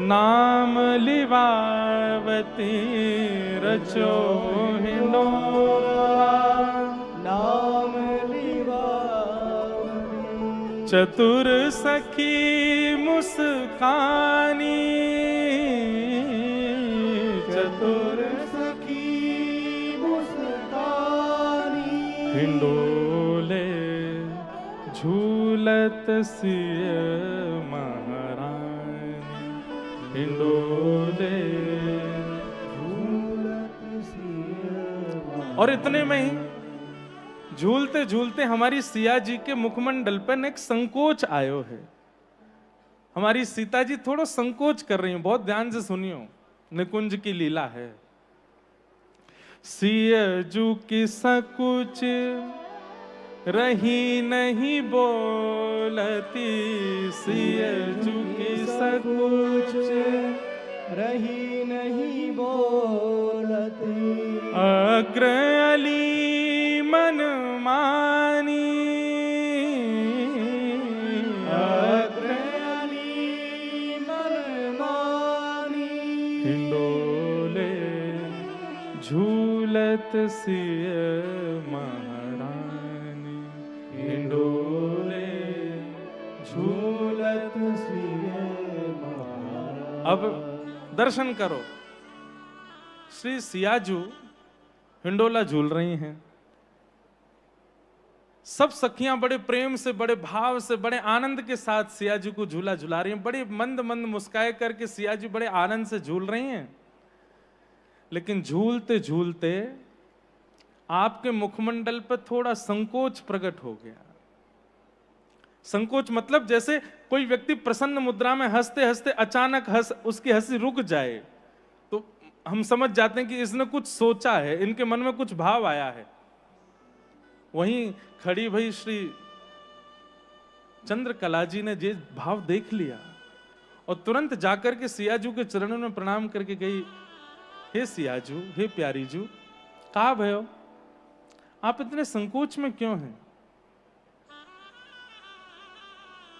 S1: नाम लिवावती, रचो हिंडोरा नाम लिवावती। चतुर सखी मुस्कानी, चतुर सखी हिंडोले झूलत सिय महारानी, हिंडोले झूलत सिय। और इतने में ही झूलते झूलते हमारी सिया जी के मुखमंडल पर एक संकोच आयो है। हमारी सीता जी थोड़ा संकोच कर रही हैं, बहुत ध्यान से सुनियो, निकुंज की लीला है। सियजू की सकुच रही नहीं बोलती, सियजू की सकुच
S2: रही नहीं बोलती,
S1: अग्र अली मन मानी,
S2: अग्र अली मन मानी,
S1: हिंडोले झूलत सिय महारानी, हिंडोले
S2: झूलत सिय महारानी।
S1: अब दर्शन करो, श्री सियाजू हिंडोला झूल रही हैं। सब सखियां बड़े प्रेम से, बड़े भाव से, बड़े आनंद के साथ सियाजू को झूला झुला रही हैं। बड़ी मंद मंद मुस्काए करके सियाजू बड़े आनंद से झूल रही हैं। लेकिन झूलते झूलते आपके मुखमंडल पर थोड़ा संकोच प्रकट हो गया। संकोच मतलब जैसे कोई व्यक्ति प्रसन्न मुद्रा में हंसते हंसते अचानक उसकी हंसी रुक जाए, तो हम समझ जाते हैं कि इसने कुछ सोचा है, इनके मन में कुछ भाव आया है। वहीं खड़ी भई श्री चंद्रकला जी ने ये भाव देख लिया और तुरंत जाकर के सियाजू के चरणों में प्रणाम करके गई, हे सियाजू, हे प्यारी जू, कहा भयो, आप इतने संकोच में क्यों हैं?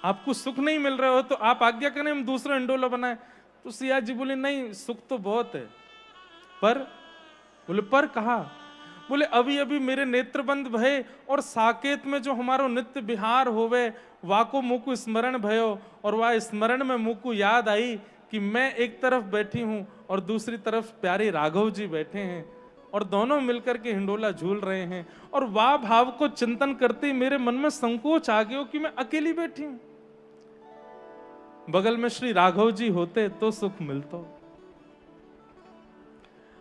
S1: आपको सुख नहीं मिल रहा हो तो आप आज्ञा करें हम दूसरा हिंडोला बनाए। तो सिया जी बोले नहीं, सुख तो बहुत है, पर बोले पर कहा, बोले अभी अभी मेरे नेत्र बंद भये और साकेत में जो हमारो नित्य विहार होवे वाको मुकु स्मरण भयो, और वह स्मरण में मुकु याद आई कि मैं एक तरफ बैठी हूं और दूसरी तरफ प्यारे राघव जी बैठे हैं और दोनों मिलकर के हिंडोला झूल रहे हैं। और वाह भाव को चिंतन करते मेरे मन में संकोच आ गया कि मैं अकेली बैठी हूं, बगल में श्री राघव जी होते तो सुख मिलता।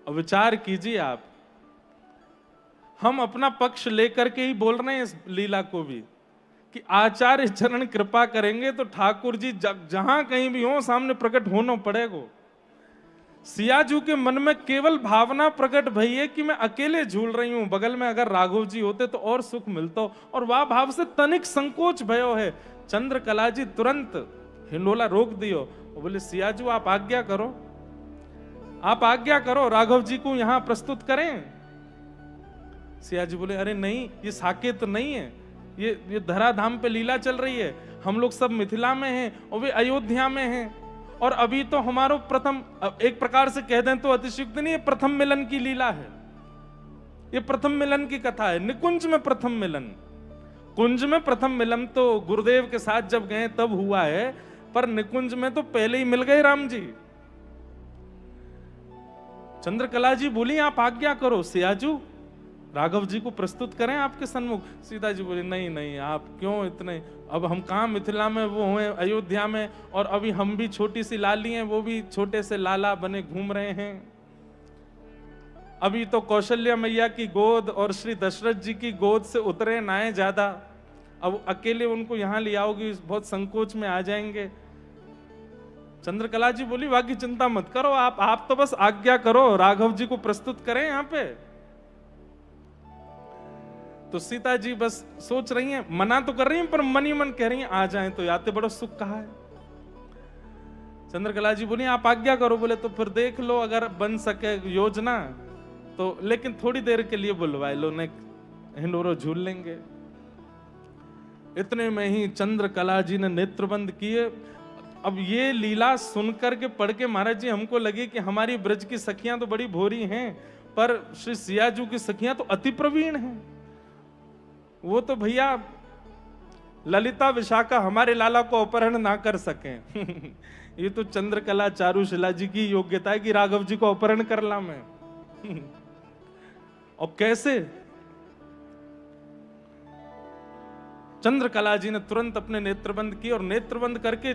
S1: अब विचार कीजिए आप, हम अपना पक्ष लेकर के ही बोल रहे हैं इस लीला को भी कि आचार्य चरण कृपा करेंगे तो ठाकुर जी जहां कहीं भी हो सामने प्रकट होना पड़ेगा। सियाजू के मन में केवल भावना प्रकट भई है कि मैं अकेले झूल रही हूं, बगल में अगर राघव जी होते तो और सुख मिलता, और वह भाव से तनिक संकोच भयो है। चंद्रकला जी तुरंत हिंडोला रोक दियो और बोले सियाजू आप आज्ञा करो, आप आज्ञा करो, राघव जी को यहां प्रस्तुत करें। सियाजू बोले अरे नहीं, ये साकेत तो नहीं है, ये धराधाम पे लीला चल रही है, हम लोग सब मिथिला में हैं और वे अयोध्या में हैं, और अभी तो हमारो प्रथम, एक प्रकार से कह दें तो अतिशयुक्त नहीं, ये प्रथम मिलन की लीला है, ये प्रथम मिलन की कथा है। निकुंज में प्रथम मिलन, कुंज में प्रथम मिलन तो गुरुदेव के साथ जब गए तब हुआ है, पर निकुंज में तो पहले ही मिल गए राम जी। चंद्रकला जी बोली आप आज्ञा करो सियाजू, राघव जी को प्रस्तुत करें आपके सन्मुख। सीता जी बोली नहीं नहीं, आप क्यों इतने, अब हम कहाँ मिथिला में, वो हुए अयोध्या में, और अभी हम भी छोटी सी लाली हैं, वो भी छोटे से लाला बने घूम रहे हैं। अभी तो कौशल्या मैया की गोद और श्री दशरथ जी की गोद से उतरे ना है ज्यादा, अब अकेले उनको यहां ले आओगी बहुत संकोच में आ जाएंगे। चंद्रकला जी बोली बाकी चिंता मत करो, आप तो बस आज्ञा करो, राघव जी को प्रस्तुत करें यहां पे। तो सीता जी बस सोच रही हैं, मना तो कर रही हैं पर मन ही मन कह रही हैं आ जाएं तो याते बड़ा सुख कहा है। चंद्रकला जी बोली आप आज्ञा करो, बोले तो फिर देख लो अगर बन सके योजना तो, लेकिन थोड़ी देर के लिए बुलवाए लो, ने हिंडोरो झूल लेंगे। इतने में ही चंद्रकला जी ने नेत्र बंद किए। अब ये लीला सुनकर के पढ़ के महाराज जी हमको लगे कि हमारी ब्रज की सखियां तो बड़ी भोरी हैं, पर श्री सियाजू की सखियां तो अति प्रवीण हैं। वो तो भैया ललिता विशाखा हमारे लाला को अपहरण ना कर सके ये तो चंद्रकला चारुशिला जी की योग्यता है कि राघव जी को अपहरण कर ला मैं और कैसे चंद्रकला जी ने तुरंत अपने नेत्र बंद किए और नेत्र बंद करके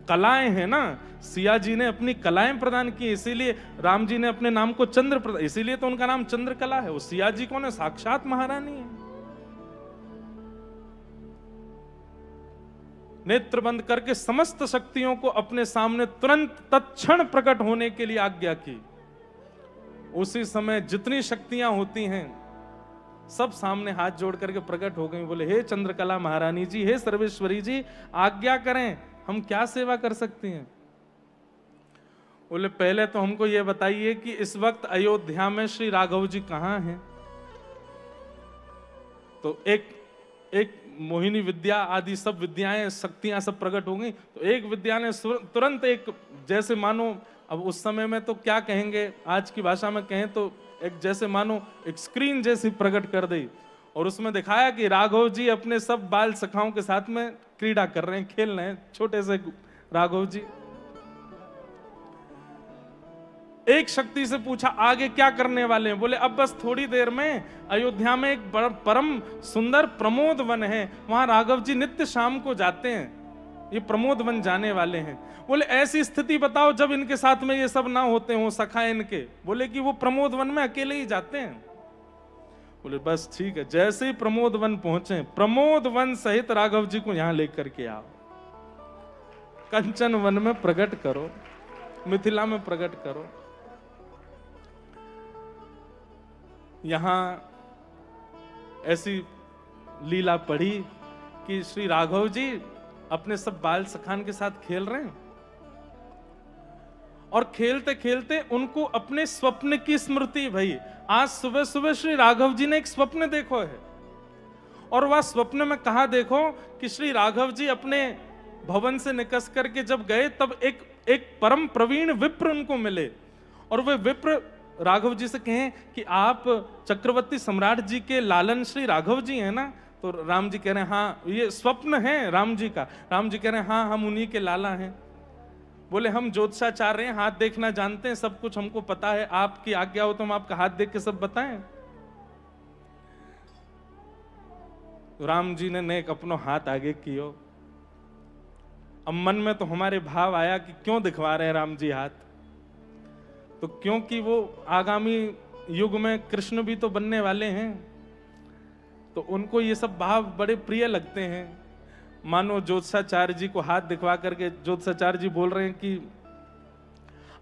S1: कलाएं हैं ना, सिया जी ने अपनी कलाएं प्रदान की, इसीलिए राम जी ने अपने नाम को चंद्र प्रदान, इसीलिए तो उनका नाम चंद्रकला है। वो सिया जी कौन है? साक्षात महारानी है। नेत्र बंद करके समस्त शक्तियों को अपने सामने तुरंत तत्क्षण प्रकट होने के लिए आज्ञा की। उसी समय जितनी शक्तियां होती हैं सब सामने हाथ जोड़ करके प्रकट हो गई। बोले हे चंद्रकला महारानी जी, हे सर्वेश्वरी जी, आज्ञा करें, हम क्या सेवा कर सकते हैं? बोले पहले तो हमको यह बताइए कि इस वक्त अयोध्या में श्री राघव जी कहां हैं? तो एक मोहिनी विद्या आदि सब विद्याएं शक्तियां सब प्रकट हो गई। तो एक विद्या ने तुरंत एक, जैसे मानो, अब उस समय में तो क्या कहेंगे, आज की भाषा में कहें तो एक जैसे मानो एक स्क्रीन जैसी प्रकट कर दी और उसमें दिखाया कि राघव जी अपने सब बाल सखाओं के साथ में क्रीड़ा कर रहे हैं, खेल रहे हैं, छोटे से राघव जी। एक शक्ति से पूछा आगे क्या करने वाले हैं? बोले अब बस थोड़ी देर में अयोध्या में एक परम सुंदर प्रमोद वन है, वहां राघव जी नित्य शाम को जाते हैं, ये प्रमोद वन जाने वाले हैं। बोले ऐसी स्थिति बताओ जब इनके साथ में ये सब ना होते हो, सखा इनके। बोले कि वो प्रमोद वन में अकेले ही जाते हैं। बोले बस ठीक है। जैसे ही प्रमोद वन पहुंचे, प्रमोद वन सहित राघव जी को यहां लेकर के आओ, कंचन वन में प्रकट करो, मिथिला में प्रकट करो। यहां ऐसी लीला पढ़ी कि श्री राघव जी अपने सब बाल सखान के साथ खेल रहे हैं और खेलते खेलते उनको अपने स्वप्न की स्मृति भई। आज सुबह सुबह श्री राघव जी ने एक स्वप्न देखो है और वह स्वप्न में कहा देखो कि श्री राघव जी अपने भवन से निकस करके जब गए तब एक परम प्रवीण विप्र उनको मिले और वे विप्र राघव जी से कहें कि आप चक्रवर्ती सम्राट जी के लालन श्री राघव जी हैं ना? तो राम जी कह रहे हैं हाँ, ये स्वप्न है राम जी का। राम जी कह रहे हैं हाँ, हम उन्हीं के लाला हैं। बोले हम ज्योतिषाचार्य हैं, हाथ देखना जानते हैं, सब कुछ हमको पता है, आपकी आज्ञा हो तो हम आपका हाथ देख के सब बताएं। तो राम जी ने एक अपनो हाथ आगे कियो। अब मन में तो हमारे भाव आया कि क्यों दिखवा रहे हैं राम जी हाथ? तो क्योंकि वो आगामी युग में कृष्ण भी तो बनने वाले हैं, तो उनको ये सब भाव बड़े प्रिय लगते हैं। मानो ज्योतिषाचार्य जी को हाथ दिखवा करके ज्योतिषाचार्य जी बोल रहे हैं कि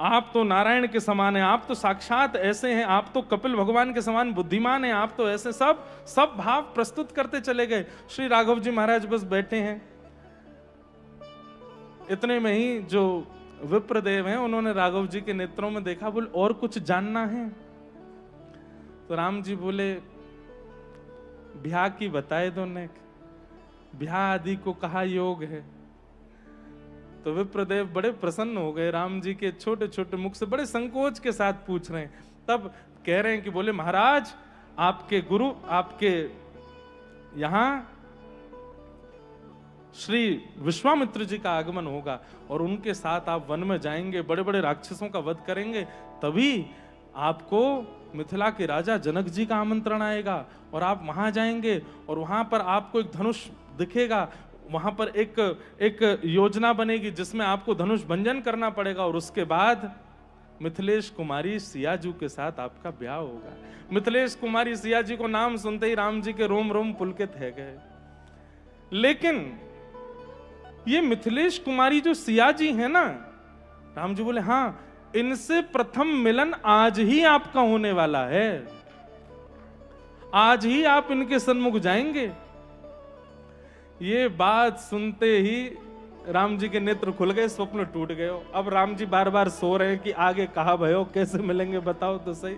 S1: आप तो नारायण के समान हैं, आप तो साक्षात ऐसे हैं, आप तो कपिल भगवान के समान बुद्धिमान हैं, आप तो ऐसे सब भाव प्रस्तुत करते चले गए। श्री राघव जी महाराज बस बैठे हैं। इतने में ही जो विप्रदेव हैं उन्होंने राघव जी के नेत्रों में देखा। बोले और कुछ जानना है? तो राम जी बोले ब्याह की बताए दो ने, ब्याह आदि को कहा योग है। तो विप्रदेव बड़े प्रसन्न हो गए, राम जी के छोटे छोटे मुख से बड़े संकोच के साथ पूछ रहे हैं। तब कह रहे हैं कि बोले महाराज आपके गुरु, आपके यहां श्री विश्वामित्र जी का आगमन होगा और उनके साथ आप वन में जाएंगे, बड़े बड़े राक्षसों का वध करेंगे, तभी आपको मिथिला के राजा जनक जी का आमंत्रण आएगा और आप वहां जाएंगे और वहां पर आपको एक धनुष दिखेगा। वहां पर एक योजना बनेगी जिसमें आपको धनुष भंजन करना पड़ेगा और उसके बाद मिथिलेश कुमारी सियाजू के साथ आपका ब्याह होगा। मिथिलेश कुमारी सिया जी को नाम सुनते ही राम जी के रोम रोम पुलकित है गए। लेकिन ये मिथिलेश कुमारी जो सिया जी है ना, राम जी बोले हाँ, इनसे प्रथम मिलन आज ही आपका होने वाला है, आज ही आप इनके सन्मुख जाएंगे। ये बात सुनते ही राम जी के नेत्र खुल गए, स्वप्न टूट गए। अब राम जी बार बार सो रहे हैं कि आगे कहा भयो, कैसे मिलेंगे बताओ तो सही।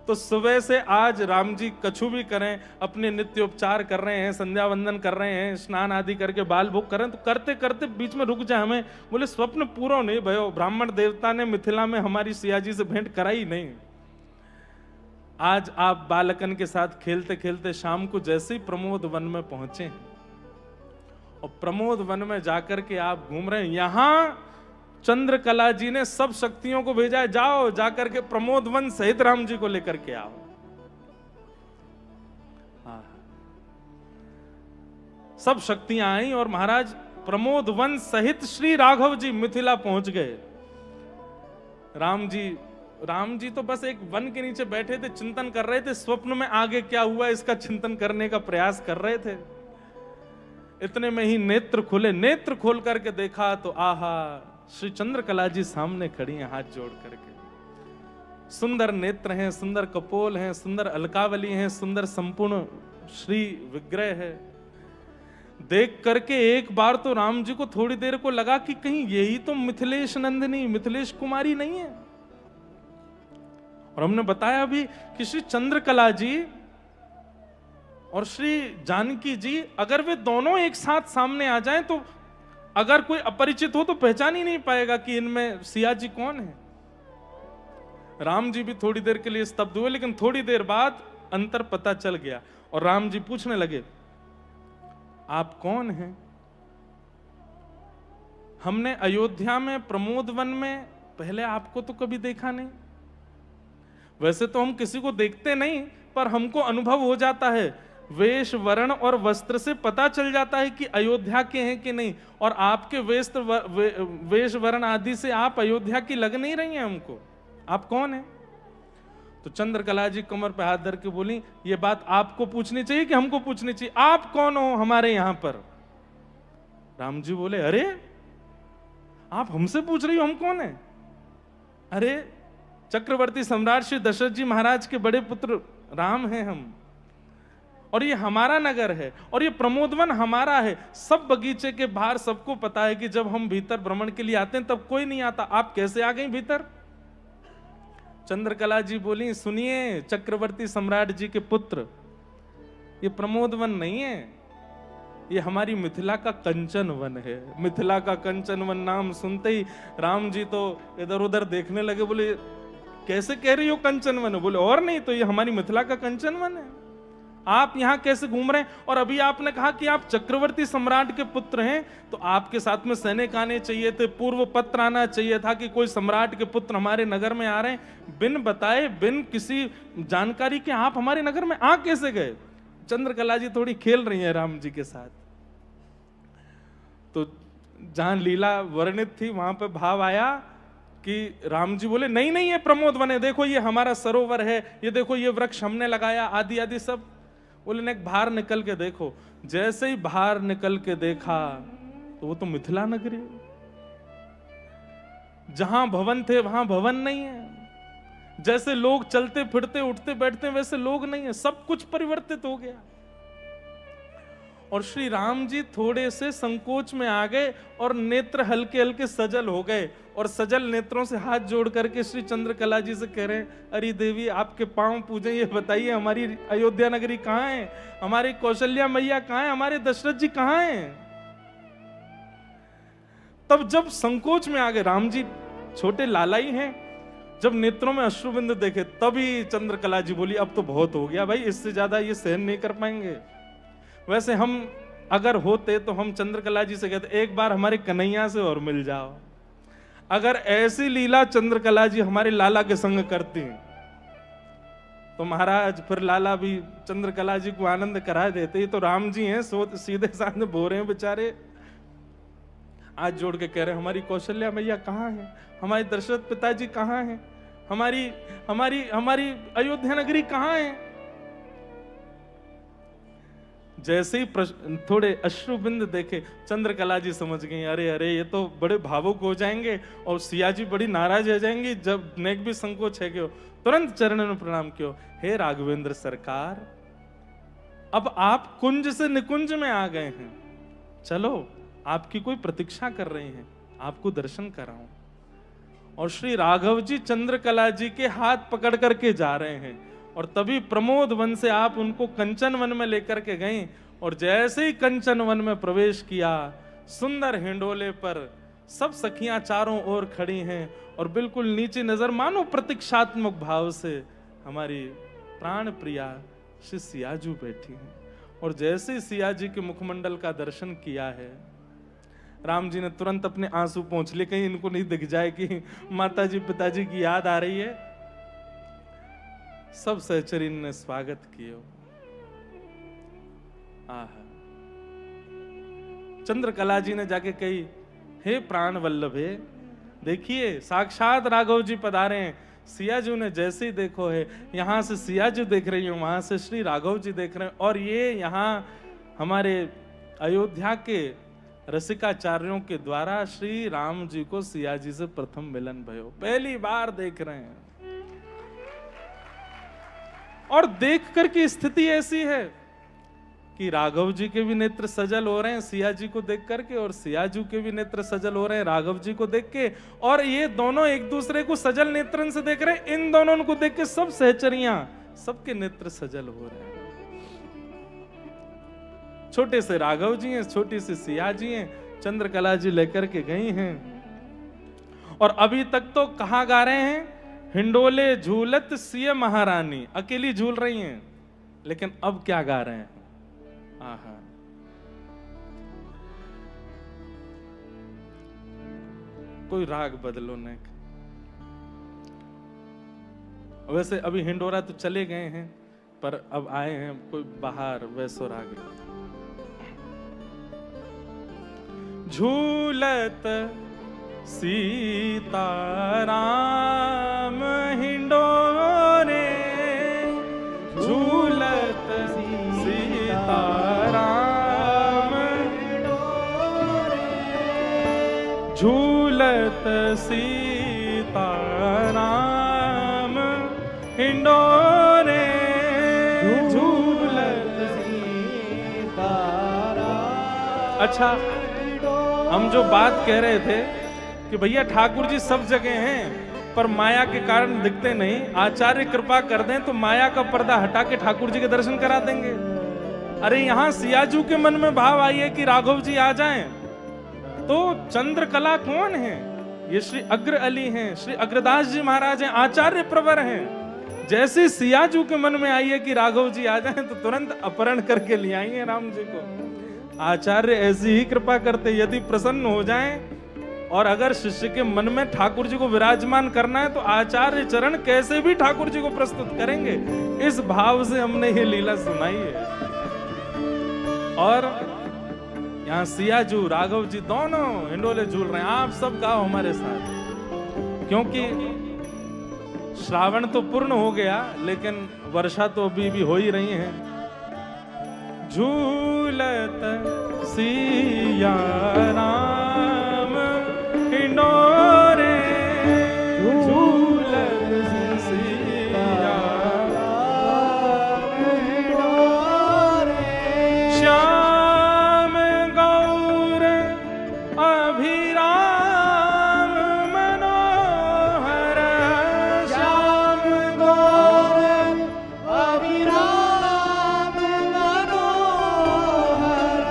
S1: तो सुबह से आज राम जी कछु भी करें, अपने नित्य उपचार कर रहे हैं, संध्या वंदन कर रहे हैं, स्नान आदि करके बाल भोग कर रहे हैं, तो करते करते बीच में रुक जाए हमें। बोले स्वप्न पूरा नहीं भयो, ब्राह्मण देवता ने मिथिला में हमारी सिया जी से भेंट कराई नहीं। आज आप बालकन के साथ खेलते खेलते शाम को जैसे ही प्रमोद वन में पहुंचे हैं और प्रमोद वन में जाकर के आप घूम रहे हैं, यहां चंद्रकला जी ने सब शक्तियों को भेजा है, जाओ जाकर के प्रमोद वन सहित राम जी को लेकर के आओ। सब शक्तियां आई और महाराज प्रमोद वन सहित श्री राघव जी मिथिला पहुंच गए। राम जी तो बस एक वन के नीचे बैठे थे, चिंतन कर रहे थे, स्वप्न में आगे क्या हुआ इसका चिंतन करने का प्रयास कर रहे थे। इतने में ही नेत्र खुले, नेत्र खोल करके देखा तो आहा, श्री चंद्रकला जी सामने खड़ी हैं हाथ जोड़ करके। सुंदर नेत्र हैं, सुंदर कपोल हैं, सुंदर अलकावली हैं, सुंदर संपूर्ण श्री विग्रह है। देख करके एक बार तो राम जी को थोड़ी देर को लगा कि कहीं यही तो मिथिलेश नंदिनी, मिथिलेश कुमारी नहीं है। और हमने बताया भी कि श्री चंद्रकला जी और श्री जानकी जी अगर वे दोनों एक साथ सामने आ जाएं तो अगर कोई अपरिचित हो तो पहचान ही नहीं पाएगा कि इनमें सिया जी कौन है। राम जी भी थोड़ी देर के लिए स्तब्ध हुए, लेकिन थोड़ी देर बाद अंतर पता चल गया और राम जी पूछने लगे, आप कौन हैं? हमने अयोध्या में प्रमोद वन में पहले आपको तो कभी देखा नहीं। वैसे तो हम किसी को देखते नहीं, पर हमको अनुभव हो जाता है, वेश वर्ण और वस्त्र से पता चल जाता है कि अयोध्या के हैं कि नहीं। और आपके वेश वर्ण आदि से आप अयोध्या की लग नहीं रही हैं हमको। आप कौन हैं? तो चंद्रकला जी कमर पे हाथ धर के बोली, ये बात आपको पूछनी चाहिए कि हमको पूछनी चाहिए? आप कौन हो हमारे यहां पर? राम जी बोले, अरे आप हमसे पूछ रही हो हम कौन है? अरे चक्रवर्ती सम्राट श्री दशरथ जी महाराज के बड़े पुत्र राम हैं हम, और ये हमारा नगर है और ये प्रमोदवन हमारा है। सब बगीचे के बाहर सबको पता है कि जब हम भीतर भ्रमण के लिए आते हैं तब कोई नहीं आता, आप कैसे आ गई भीतर? चंद्रकला जी बोली, सुनिए चक्रवर्ती सम्राट जी के पुत्र, ये प्रमोदवन नहीं है, ये हमारी मिथिला का कंचन वन है। मिथिला का कंचन वन नाम सुनते ही राम जी तो इधर उधर देखने लगे, बोले कैसे कह रही हो कंचन वन? बोले और नहीं तो ये हमारी मिथिला का कंचन वन है। आप यहां कैसे घूम रहे हैं? और अभी आपने कहा कि आप चक्रवर्ती सम्राट के पुत्र हैं, तो आपके साथ में सैनिक आने चाहिए थे, पूर्व पत्र आना चाहिए था कि कोई सम्राट के पुत्र हमारे नगर में आ रहे हैं। बिन बताए, बिन किसी जानकारी के आप हमारे नगर में आ कैसे गए? चंद्रकला जी थोड़ी खेल रही हैं राम जी के साथ। तो जहां लीला वर्णित थी वहां पे भाव आया कि राम जी बोले, नहीं नहीं ये प्रमोद वन है, देखो ये हमारा सरोवर है, ये देखो ये वृक्ष हमने लगाया, आदि आदि सब। बोले ने बाहर निकल के देखो। जैसे ही बाहर निकल के देखा तो वो तो मिथिला नगरी, जहां भवन थे वहां भवन नहीं है, जैसे लोग चलते फिरते उठते बैठते वैसे लोग नहीं है, सब कुछ परिवर्तित हो गया। और श्री राम जी थोड़े से संकोच में आ गए और नेत्र हल्के हल्के सजल हो गए, और सजल नेत्रों से हाथ जोड़ करके श्री चंद्रकला जी से कह रहे हैं, अरे देवी आपके पांव पूजे, ये बताइए हमारी अयोध्या नगरी कहाँ है? हमारी कौशल्या मैया कहाँ है? हमारे दशरथ जी कहाँ हैं? तब जब संकोच में आ गए, राम जी छोटे लाला ही हैं, जब नेत्रों में अश्रुबिंदु देखे तभी चंद्रकला जी बोली, अब तो बहुत हो गया भाई, इससे ज्यादा ये सहन नहीं कर पाएंगे। वैसे हम अगर होते तो हम चंद्रकला जी से कहते, एक बार हमारे कन्हैया से और मिल जाओ। अगर ऐसी लीला चंद्रकला जी हमारे लाला के संग करती तो महाराज फिर लाला भी चंद्रकला जी को आनंद करा देते। तो राम जी हैं, सीधे सामने बो रहे हैं बेचारे, हाथ जोड़ के कह रहे हैं, हमारी कौशल्या मैया कहाँ है? हमारे दशरथ पिताजी कहाँ हैं? हमारी हमारी हमारी अयोध्या नगरी कहाँ है? जैसे ही थोड़े अश्रुबिंद देखे, चंद्रकला जी समझ गई, अरे अरे ये तो बड़े भावुक हो जाएंगे और सिया जी बड़ी नाराज हो जाएंगी। जब नेक भी संकोच है क्यों, तुरंत चरणों में प्रणाम क्यों, हे राघवेंद्र सरकार, अब आप कुंज से निकुंज में आ गए हैं, चलो आपकी कोई प्रतीक्षा कर रहे हैं, आपको दर्शन कराऊं। और श्री राघव जी चंद्रकला जी के हाथ पकड़ करके जा रहे हैं, और तभी प्रमोद वन से आप उनको कंचन वन में लेकर के गए। और जैसे ही कंचन वन में प्रवेश किया, सुंदर हिंडोले पर सब सखियां चारों ओर खड़ी हैं, और बिल्कुल नीचे नजर मानो प्रतीक्षात्मक भाव से हमारी प्राण प्रिया श्री सियाजू बैठी हैं। और जैसे ही सिया जी के मुखमंडल का दर्शन किया है, राम जी ने तुरंत अपने आंसू पोंछ लिए, कहीं इनको नहीं दिख जाए कि माता जी पिताजी की याद आ रही है। सब सहचरी ने स्वागत किया। आहा, चंद्रकला जी ने जाके कही, हे प्राण वल्लभे, देखिए साक्षात राघव जी पधारे हैं। सियाजू ने जैसे ही देखो है, यहाँ से सियाजू देख रही हूँ, वहां से श्री राघव जी देख रहे हैं, और ये यहाँ हमारे अयोध्या के रसिकाचार्यों के द्वारा श्री राम जी को सिया जी से प्रथम मिलन भयो, पहली बार देख रहे हैं। और देख कर की स्थिति ऐसी है कि राघव जी के भी नेत्र सजल हो रहे हैं सिया जी को देख करके, और सियाजू के भी नेत्र सजल हो रहे हैं राघव जी को देख के, और ये दोनों एक दूसरे को सजल नेत्रन से देख रहे हैं। इन दोनों को देख के सब सहचरियां, सबके नेत्र सजल हो रहे हैं। छोटे से राघव जी हैं, छोटी सी सिया जी हैं, चंद्रकला जी लेकर के गई हैं। और अभी तक तो कहां गा रहे हैं, हिंडोले झूलत सिय महारानी, अकेली झूल रही हैं। लेकिन अब क्या गा रहे हैं, आहा, कोई राग बदलो न। वैसे अभी हिंडोरा तो चले गए हैं, पर अब आए हैं कोई बाहर वैसो राग। झूलत सीताराम हिंडोरे, झूलत सीताराम हिंडोरे, झूलत सीताराम हिंडोरे, झूलत सीताराम। अच्छा, हम जो बात कह रहे थे कि भैया ठाकुर जी सब जगह हैं पर माया के कारण दिखते नहीं, आचार्य कृपा कर दें तो माया का पर्दा हटा के ठाकुर जी के दर्शन करा देंगे। अरे यहाँ सियाजू के मन में भाव आई है कि राघव जी आ जाएं, तो चंद्रकला कौन है, ये श्री अग्र अली हैं, श्री अग्रदास जी महाराज हैं, आचार्य प्रवर हैं। जैसे सियाजू के मन में आई है कि राघव जी आ जाएं, तो तुरंत अपहरण करके ले आई है राम जी को। आचार्य ऐसी ही कृपा करते, यदि प्रसन्न हो जाएं और अगर शिष्य के मन में ठाकुर जी को विराजमान करना है तो आचार्य चरण कैसे भी ठाकुर जी को प्रस्तुत करेंगे। इस भाव से हमने ये लीला सुनाई है। और यहाँ सियाजू राघव जी दोनों हिंडोले झूल रहे हैं। आप सब गाओ हमारे साथ, क्योंकि श्रावण तो पूर्ण हो गया लेकिन वर्षा तो अभी भी हो ही रही है। झूलत सिया राम हिंडोरे, झूलत सिया राम हिंडोरे, श्याम गौर अभिराम मनोहर, श्याम गौर अभिराम मनोहर,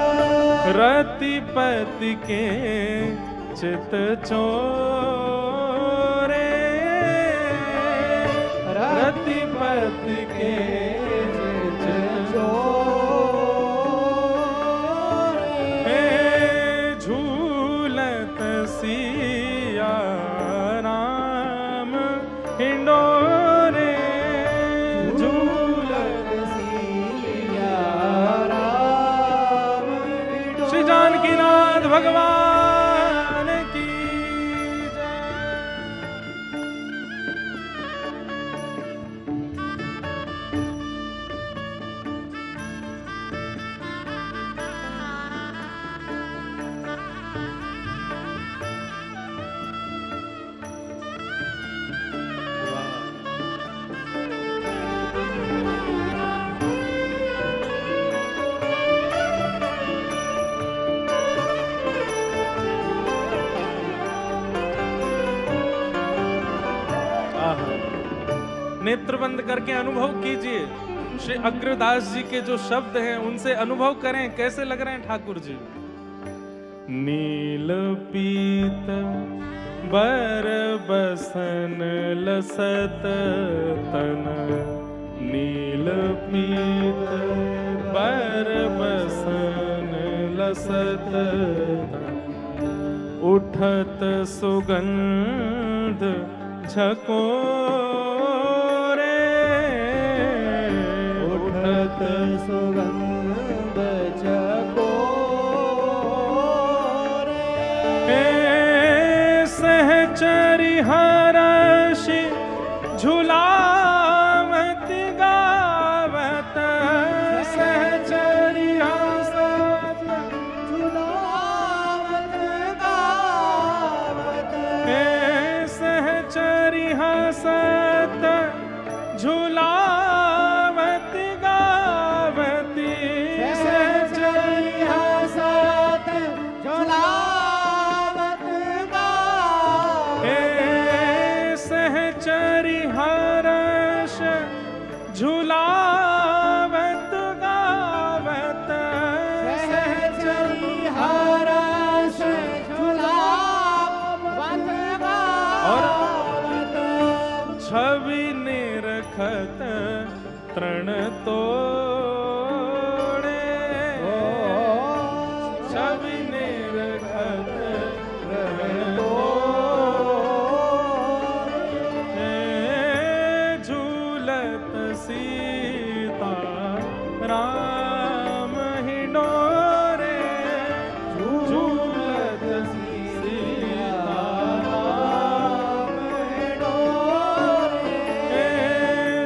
S1: रतिपति के चित चोरे, रतिपति के चित चोरे, झूलत सिया राम हिंडोरे, झूलत सिया राम हिंडोरे। श्री जानकीनाथ भगवान नेत्र बंद करके अनुभव कीजिए। श्री अग्रदास जी के जो शब्द हैं उनसे अनुभव करें, कैसे लग रहे हैं ठाकुर जी। नील पीत बर बसन लसत तन, नील पीत बर बसन लसत तन, उठत सुगंध झकोरे, उठत सुगंध झकोरे, झुलावत गावत
S2: सहचरी हरष झुलावत गावत
S1: छवि निरखत तृण तोड़े छवि निरखत तृण तोड़े झूलत सीता राम हिंडोरे झूलत सीता राम हिंडोरे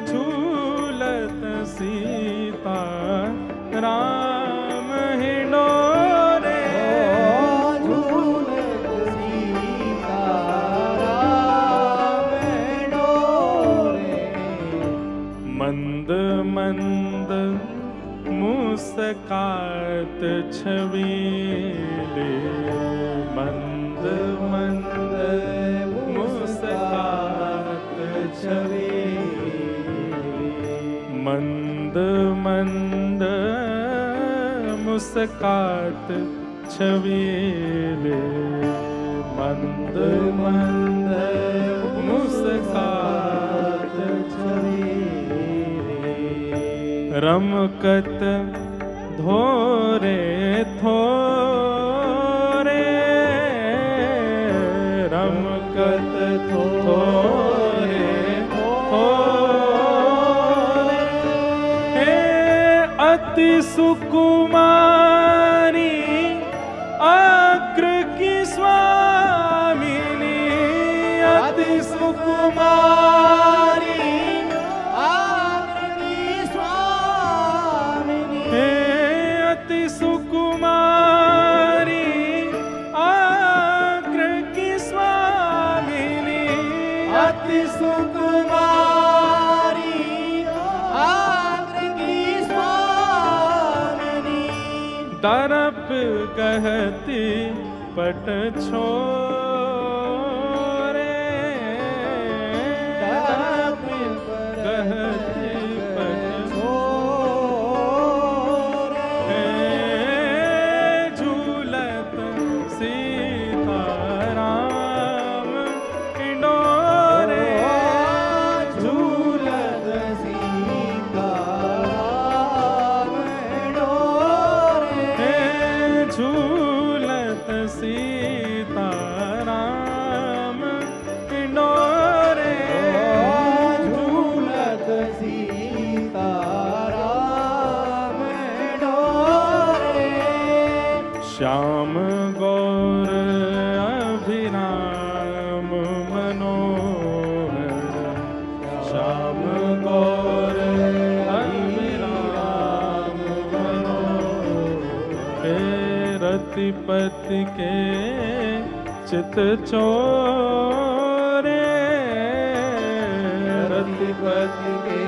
S1: झूलत सीता राम हिंडोरे
S2: झूलत सीता राम हिंडोरे
S1: मंद मंद मुस्कात छबीले मंद मंद मुस्कात छबीले मंद मंद मुस्कात छबीले मंद मंद मुस्कात रमकत धोरे थोरे रमकत थोरे थोरे हे अति सुकुमारी अग्र की स्वामिनी अति सुकुमारी हे अति सुकुमारी अग्र की स्वामिनी
S2: अति सुकुमारी अग्र की स्वामिनी
S1: दरप कहती पट छोरे
S2: दरप
S1: कहती पट
S2: छोरे
S1: झूलत सीता राम हिंडोरे
S2: झूलत सीता राम हिंडोरे
S1: झूलत सीता राम हिंडोरे
S2: झूलत सीता राम हिंडोरे
S1: श्याम गौर अभिराम मनोहर श्याम गौर अभिराम मनोहर हे रतिपति के चित चोरे
S2: रतिपति के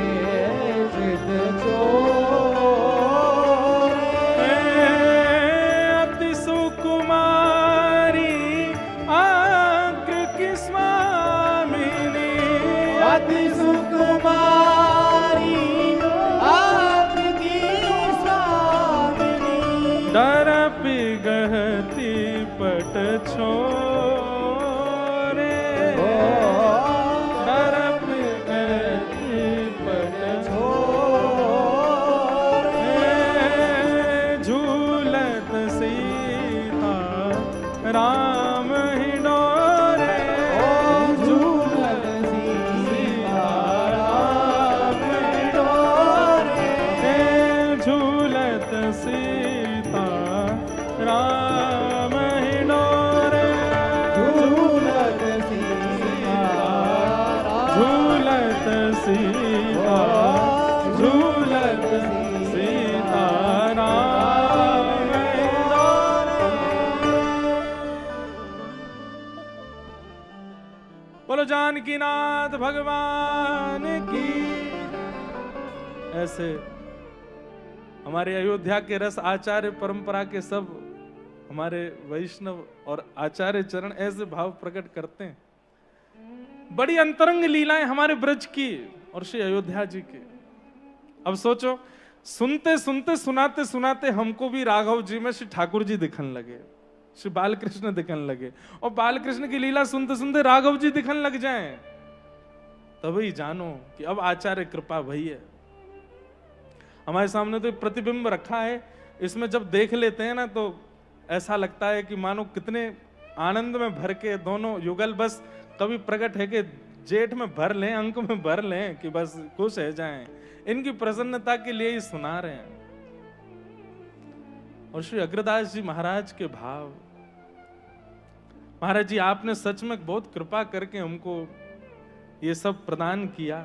S2: चित चोरे
S1: अति सुकुमारी अग्र की स्वामिनी
S2: अति सुकुमारी अग्र की स्वामिनी
S1: दरप गहती पट छोरे दरप गहती पट
S2: छोरे
S1: झूलत सीता राम हिंडोरे
S2: झूलत सीता राम हिंडोरे
S1: झूलत सीता राम हिंडोरे
S2: झूलत सीता
S1: झूलत सीता झूलत सीता राम हिंडोरे। बोलो जानकी नाथ भगवान की। ऐसे हमारे अयोध्या के रस आचार्य परंपरा के सब हमारे वैष्णव और आचार्य चरण ऐसे भाव प्रकट करते हैं। बड़ी अंतरंग लीलाएं हमारे ब्रज की और श्री अयोध्या जी की। अब सोचो, सुनते सुनते सुनाते सुनाते हमको भी राघव जी में श्री ठाकुर जी दिखने लगे, श्री बालकृष्ण दिखने लगे, और बालकृष्ण की लीला सुनते सुनते राघव जी दिखने लग जाएं, तभी जानो कि अब आचार्य कृपा भई है। हमारे सामने तो प्रतिबिंब रखा है, इसमें जब देख लेते हैं ना तो ऐसा लगता है कि मानो कितने आनंद में भर के दोनों युगल बस कभी प्रकट है कि जेठ में भर लें, अंक में भर लें कि बस खुश है जाएं। इनकी प्रसन्नता के लिए ही सुना रहे हैं। और श्री अग्रदास जी महाराज के भाव, महाराज जी आपने सच में बहुत कृपा करके हमको ये सब प्रदान किया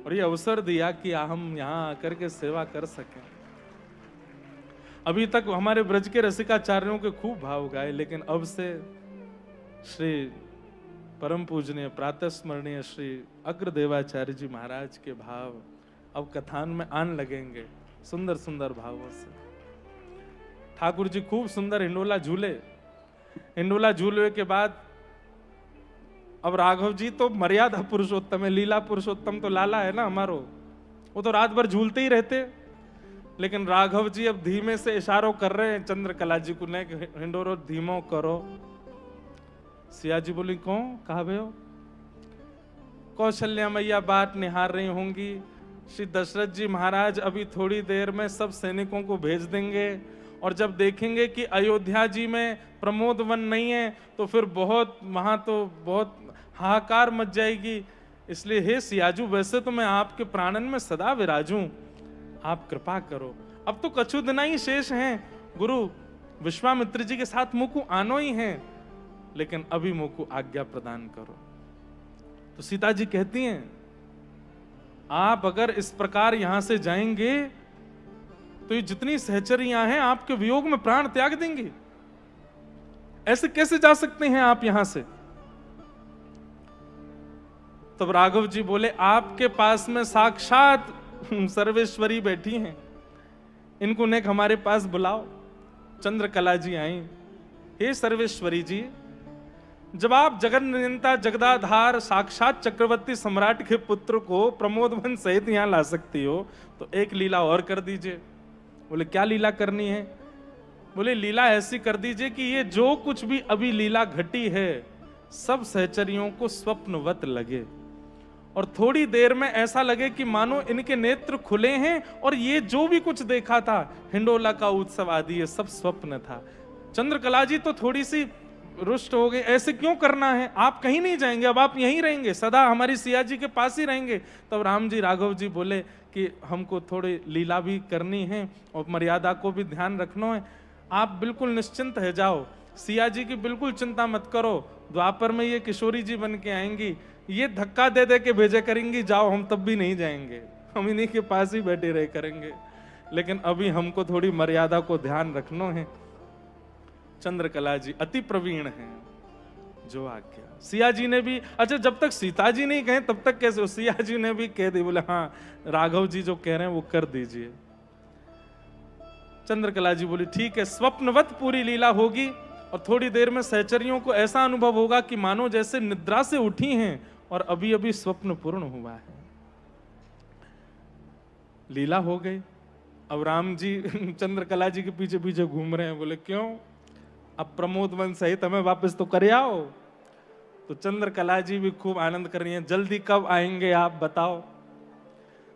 S1: और ये अवसर दिया कि हम यहाँ आकर के सेवा कर सकें। अभी तक हमारे ब्रज के रसिकाचार्यों के खूब भाव गाए, लेकिन अब से श्री परम पूजनीय प्रातः स्मरणीय श्री अग्रदेवाचार्य जी महाराज के भाव अब कथान में आन लगेंगे, सुंदर सुंदर भावों से। ठाकुर जी खूब सुंदर हिंडोला झूले। हिंडोला झूलने के बाद अब राघव जी तो मर्यादा पुरुषोत्तम है, लीला पुरुषोत्तम तो लाला है ना हमारो, वो तो रात भर झूलते ही रहते। लेकिन राघव जी अब धीमे से इशारों कर रहे हैं चंद्रकला जी को, नहीं हिंडोरो धीमो करो। सिया जी बोली कौन कहा भे हो? कौशल्या मैया बाट निहार रही होंगी, श्री दशरथ जी महाराज अभी थोड़ी देर में सब सैनिकों को भेज देंगे, और जब देखेंगे कि अयोध्या जी में प्रमोद वन नहीं है तो फिर बहुत वहां तो बहुत हाहाकार मच जाएगी। इसलिए हे सियाजू, वैसे तो मैं आपके प्राणन में सदा विराजूं, आप कृपा करो। अब तो कछु दिन ही शेष हैं, गुरु विश्वामित्र जी के साथ मुकु आनो ही हैं, लेकिन अभी मुकु आज्ञा प्रदान करो। तो सीता जी कहती हैं, आप अगर इस प्रकार यहां से जाएंगे तो ये जितनी सहचरियां हैं आपके वियोग में प्राण त्याग देंगी। ऐसे कैसे जा सकते हैं आप यहां से? तब राघव जी बोले, आपके पास में साक्षात सर्वेश्वरी बैठी हैं, इनको नेक हमारे पास बुलाओ। चंद्रकला जी आई। हे सर्वेश्वरी जी, जब आप जगन नियंता जगदाधार साक्षात चक्रवर्ती सम्राट के पुत्र को प्रमोदवन सहित यहां ला सकती हो तो एक लीला और कर दीजिए। बोले क्या लीला करनी है? बोले लीला ऐसी कर दीजिए कि ये जो कुछ भी अभी लीला घटी है सब सहचरियों को स्वप्नवत लगे, और थोड़ी देर में ऐसा लगे कि मानो इनके नेत्र खुले हैं और ये जो भी कुछ देखा था, हिंडोला का उत्सव आदि, ये सब स्वप्न था। चंद्रकला जी तो थोड़ी सी रुष्ट हो गए, ऐसे क्यों करना है, आप कहीं नहीं जाएंगे, अब आप यहीं रहेंगे, सदा हमारी सिया जी के पास ही रहेंगे। तब राम जी राघव जी बोले कि हमको थोड़ी लीला भी करनी है और मर्यादा को भी ध्यान रखना है, आप बिल्कुल निश्चिंत है जाओ, सिया जी की बिल्कुल चिंता मत करो, द्वापर में ये किशोरी जी बन के आएंगी, ये धक्का दे दे के भेजे करेंगी, जाओ, हम तब भी नहीं जाएंगे, हम इन्हीं के पास ही बैठे रहे करेंगे, लेकिन अभी हमको थोड़ी मर्यादा को ध्यान रखना है। चंद्रकला जी अति प्रवीण हैं, जो आज्ञा। सिया जी ने भी, अच्छा जब तक सीता जी नहीं कहे तब तक कैसे हो, सिया जी ने भी कह दी, बोले हाँ राघव जी जो कह रहे हैं वो कर दीजिए। चंद्रकला जी बोली ठीक है, स्वप्नवत पूरी लीला होगी और थोड़ी देर में सहचरियों को ऐसा अनुभव होगा कि मानो जैसे निद्रा से उठी हैं और अभी अभी स्वप्न पूर्ण हुआ है। लीला हो गई। अब राम जी चंद्रकला जी के पीछे पीछे घूम रहे हैं, बोले क्यों, अब प्रमोद वन सहित हमें वापस तो कर आओ। तो चंद्रकला जी भी खूब आनंद कर रही हैं, जल्दी कब आएंगे आप बताओ।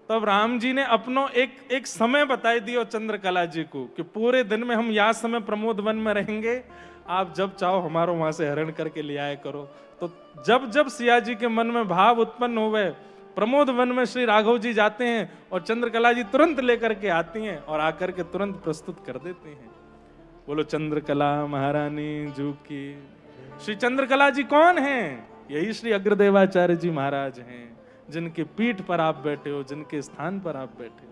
S1: तब राम जी ने अपनो एक समय बताई दिया चंद्रकला जी को कि पूरे दिन में हम यहाँ समय प्रमोद वन में रहेंगे, आप जब चाहो हमारो वहां से हरण करके ले आए करो। तो जब जब सिया जी के मन में भाव उत्पन्न हुए, प्रमोद वन में श्री राघव जी जाते हैं और चंद्रकला जी तुरंत लेकर के आती हैं और आकर के तुरंत प्रस्तुत कर देते हैं। बोलो चंद्रकला महारानी जू की। श्री चंद्रकला जी कौन हैं? यही श्री अग्रदेवाचार्य जी महाराज हैं, जिनके पीठ पर आप बैठे हो, जिनके स्थान पर आप बैठे हो।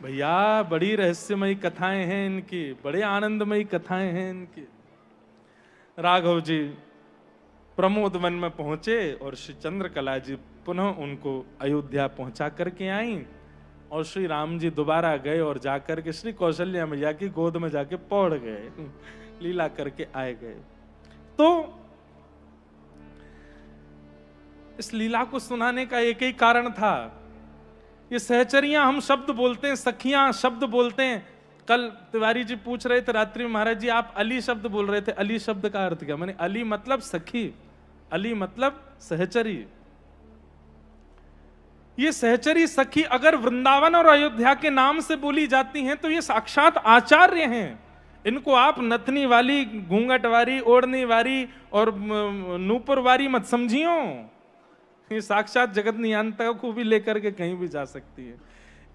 S1: भैया बड़ी रहस्यमयी कथाएं हैं इनकी, बड़े आनंदमयी कथाएं हैं इनकी। राघव जी प्रमोद वन में पहुंचे और श्री चंद्रकला जी पुनः उनको अयोध्या पहुंचा करके आई, और श्री राम जी दोबारा गए और जाकर के श्री कौशल्या मैया की गोद में जाके पौड़ गए, लीला करके आए गए। तो इस लीला को सुनाने का एक ही कारण था। ये सहचरियां हम शब्द बोलते हैं, सखियां शब्द बोलते हैं। कल तिवारी जी पूछ रहे थे रात्रि में, महाराज जी आप अली शब्द बोल रहे थे, अली शब्द का अर्थ क्या? मैंने अली मतलब सखी, अली मतलब सहचरी। ये सहचरी सखी अगर वृंदावन और अयोध्या के नाम से बोली जाती हैं तो ये साक्षात आचार्य हैं। इनको आप नथनी वाली, घूंघट वाली, ओढ़नी वाली और नूपुर वाली मत समझियो। ये साक्षात जगत नियंता को भी लेकर के कहीं भी जा सकती है।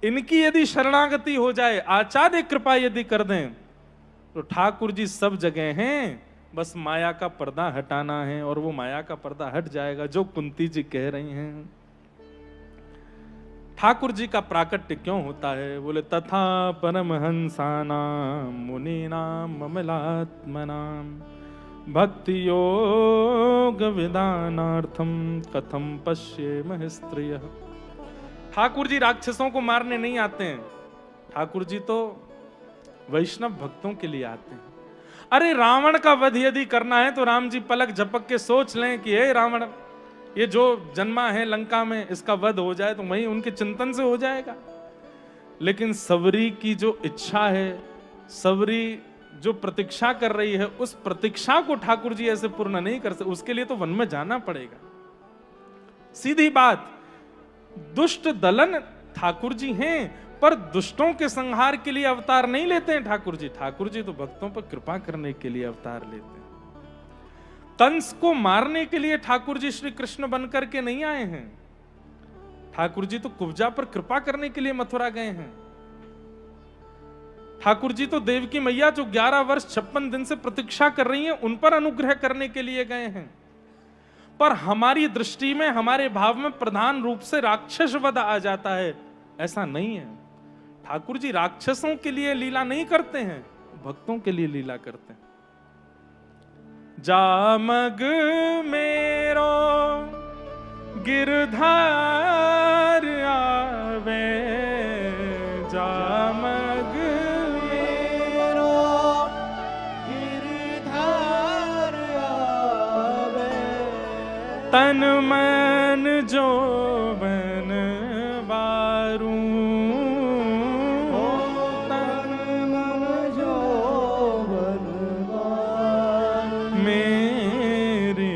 S1: इनकी यदि शरणागति हो जाए, आचार्य कृपा यदि कर दें, तो ठाकुर जी सब जगह हैं, बस माया का पर्दा हटाना है और वो माया का पर्दा हट जाएगा जो कुंती जी कह रही हैं। ठाकुर जी का प्राकट्य क्यों होता है? बोले तथा परमहंसानाम मुनीनाम ममलात्मनाम भक्ति योग विदानार्थम कथम पश्येमः स्त्रियः। ठाकुर जी राक्षसों को मारने नहीं आते हैं, ठाकुर जी तो वैष्णव भक्तों के लिए आते हैं। अरे रावण का वध यदि करना है तो राम जी पलक झपक के सोच लें कि हे रावण, ये जो जन्मा है लंका में, इसका वध हो जाए तो वही उनके चिंतन से हो जाएगा। लेकिन सबरी की जो इच्छा है, सबरी जो प्रतीक्षा कर रही है, उस प्रतीक्षा को ठाकुर जी ऐसे पूर्ण नहीं कर सकते। उसके लिए तो वन में जाना पड़ेगा। सीधी बात, दुष्ट दलन ठाकुर जी हैं, पर दुष्टों के संहार के लिए अवतार नहीं लेते हैं ठाकुर जी। ठाकुर जी तो भक्तों पर कृपा करने के लिए अवतार लेते हैं। कंस को मारने के लिए ठाकुर जी श्री कृष्ण बनकर के नहीं आए हैं। ठाकुर जी तो कुब्जा पर कृपा करने के लिए मथुरा गए हैं। ठाकुर जी तो देवकी मैया जो 11 वर्ष 56 दिन से प्रतीक्षा कर रही हैं, उन पर अनुग्रह करने के लिए गए हैं। पर हमारी दृष्टि में, हमारे भाव में प्रधान रूप से राक्षस वध आ जाता है। ऐसा नहीं है। ठाकुर जी राक्षसों के लिए लीला नहीं करते हैं, भक्तों के लिए लीला करते हैं। जामग मेरो गिरधार आवे, जामग
S2: मेरो गिरधार आवे,
S1: तन मन जो बन बारू,
S2: तन मन जो बनवारू,
S1: मेरे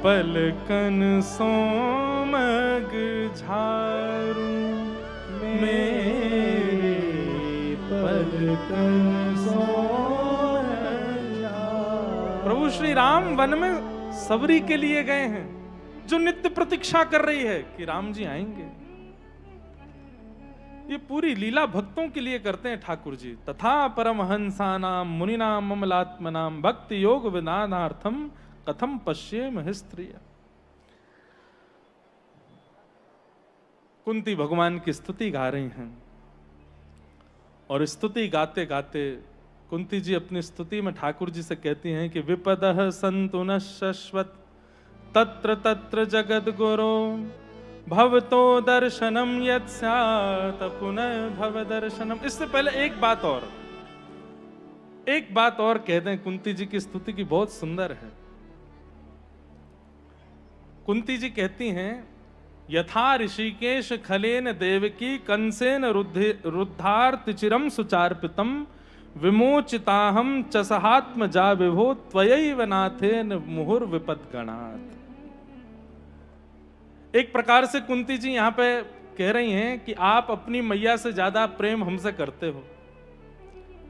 S1: पलकन सोमग झारू, मेरे
S2: पलकन सोमग झारू।
S1: प्रभु श्री राम वन में सबरी के लिए गए हैं, जो नित्य प्रतीक्षा कर रही है कि राम जी आएंगे। ये पूरी लीला भक्तों के लिए करते हैं ठाकुर जी। तथा परमहंसानाम मुनिनाम ममलात्मनाम भक्ति योग विदानार्थम कथम पश्येमः स्त्रियः। कुंती भगवान की स्तुति गा रही हैं, और स्तुति गाते गाते कुंती जी अपनी स्तुति में ठाकुर जी से कहती हैं कि विपदः सन्तु न शश्वत तत्र तत्र जगद गुरो भवतो दर्शनम यत् स्यात् पुनः भव दर्शनम। इससे पहले एक बात और कह दें। कुंती जी की स्तुति की बहुत सुंदर है। कुंती जी कहती हैं, यथा ऋषिकेश खलेन देवकी कंसेन रुद्धार्थ चिरम सुचार्पितम विमोचिताहम चसहात्म जा विभो त्वयैव नाथेन मुहुर विपदगणात्। एक प्रकार से कुंती जी यहां पे कह रही हैं कि आप अपनी मैया से ज्यादा प्रेम हमसे करते हो।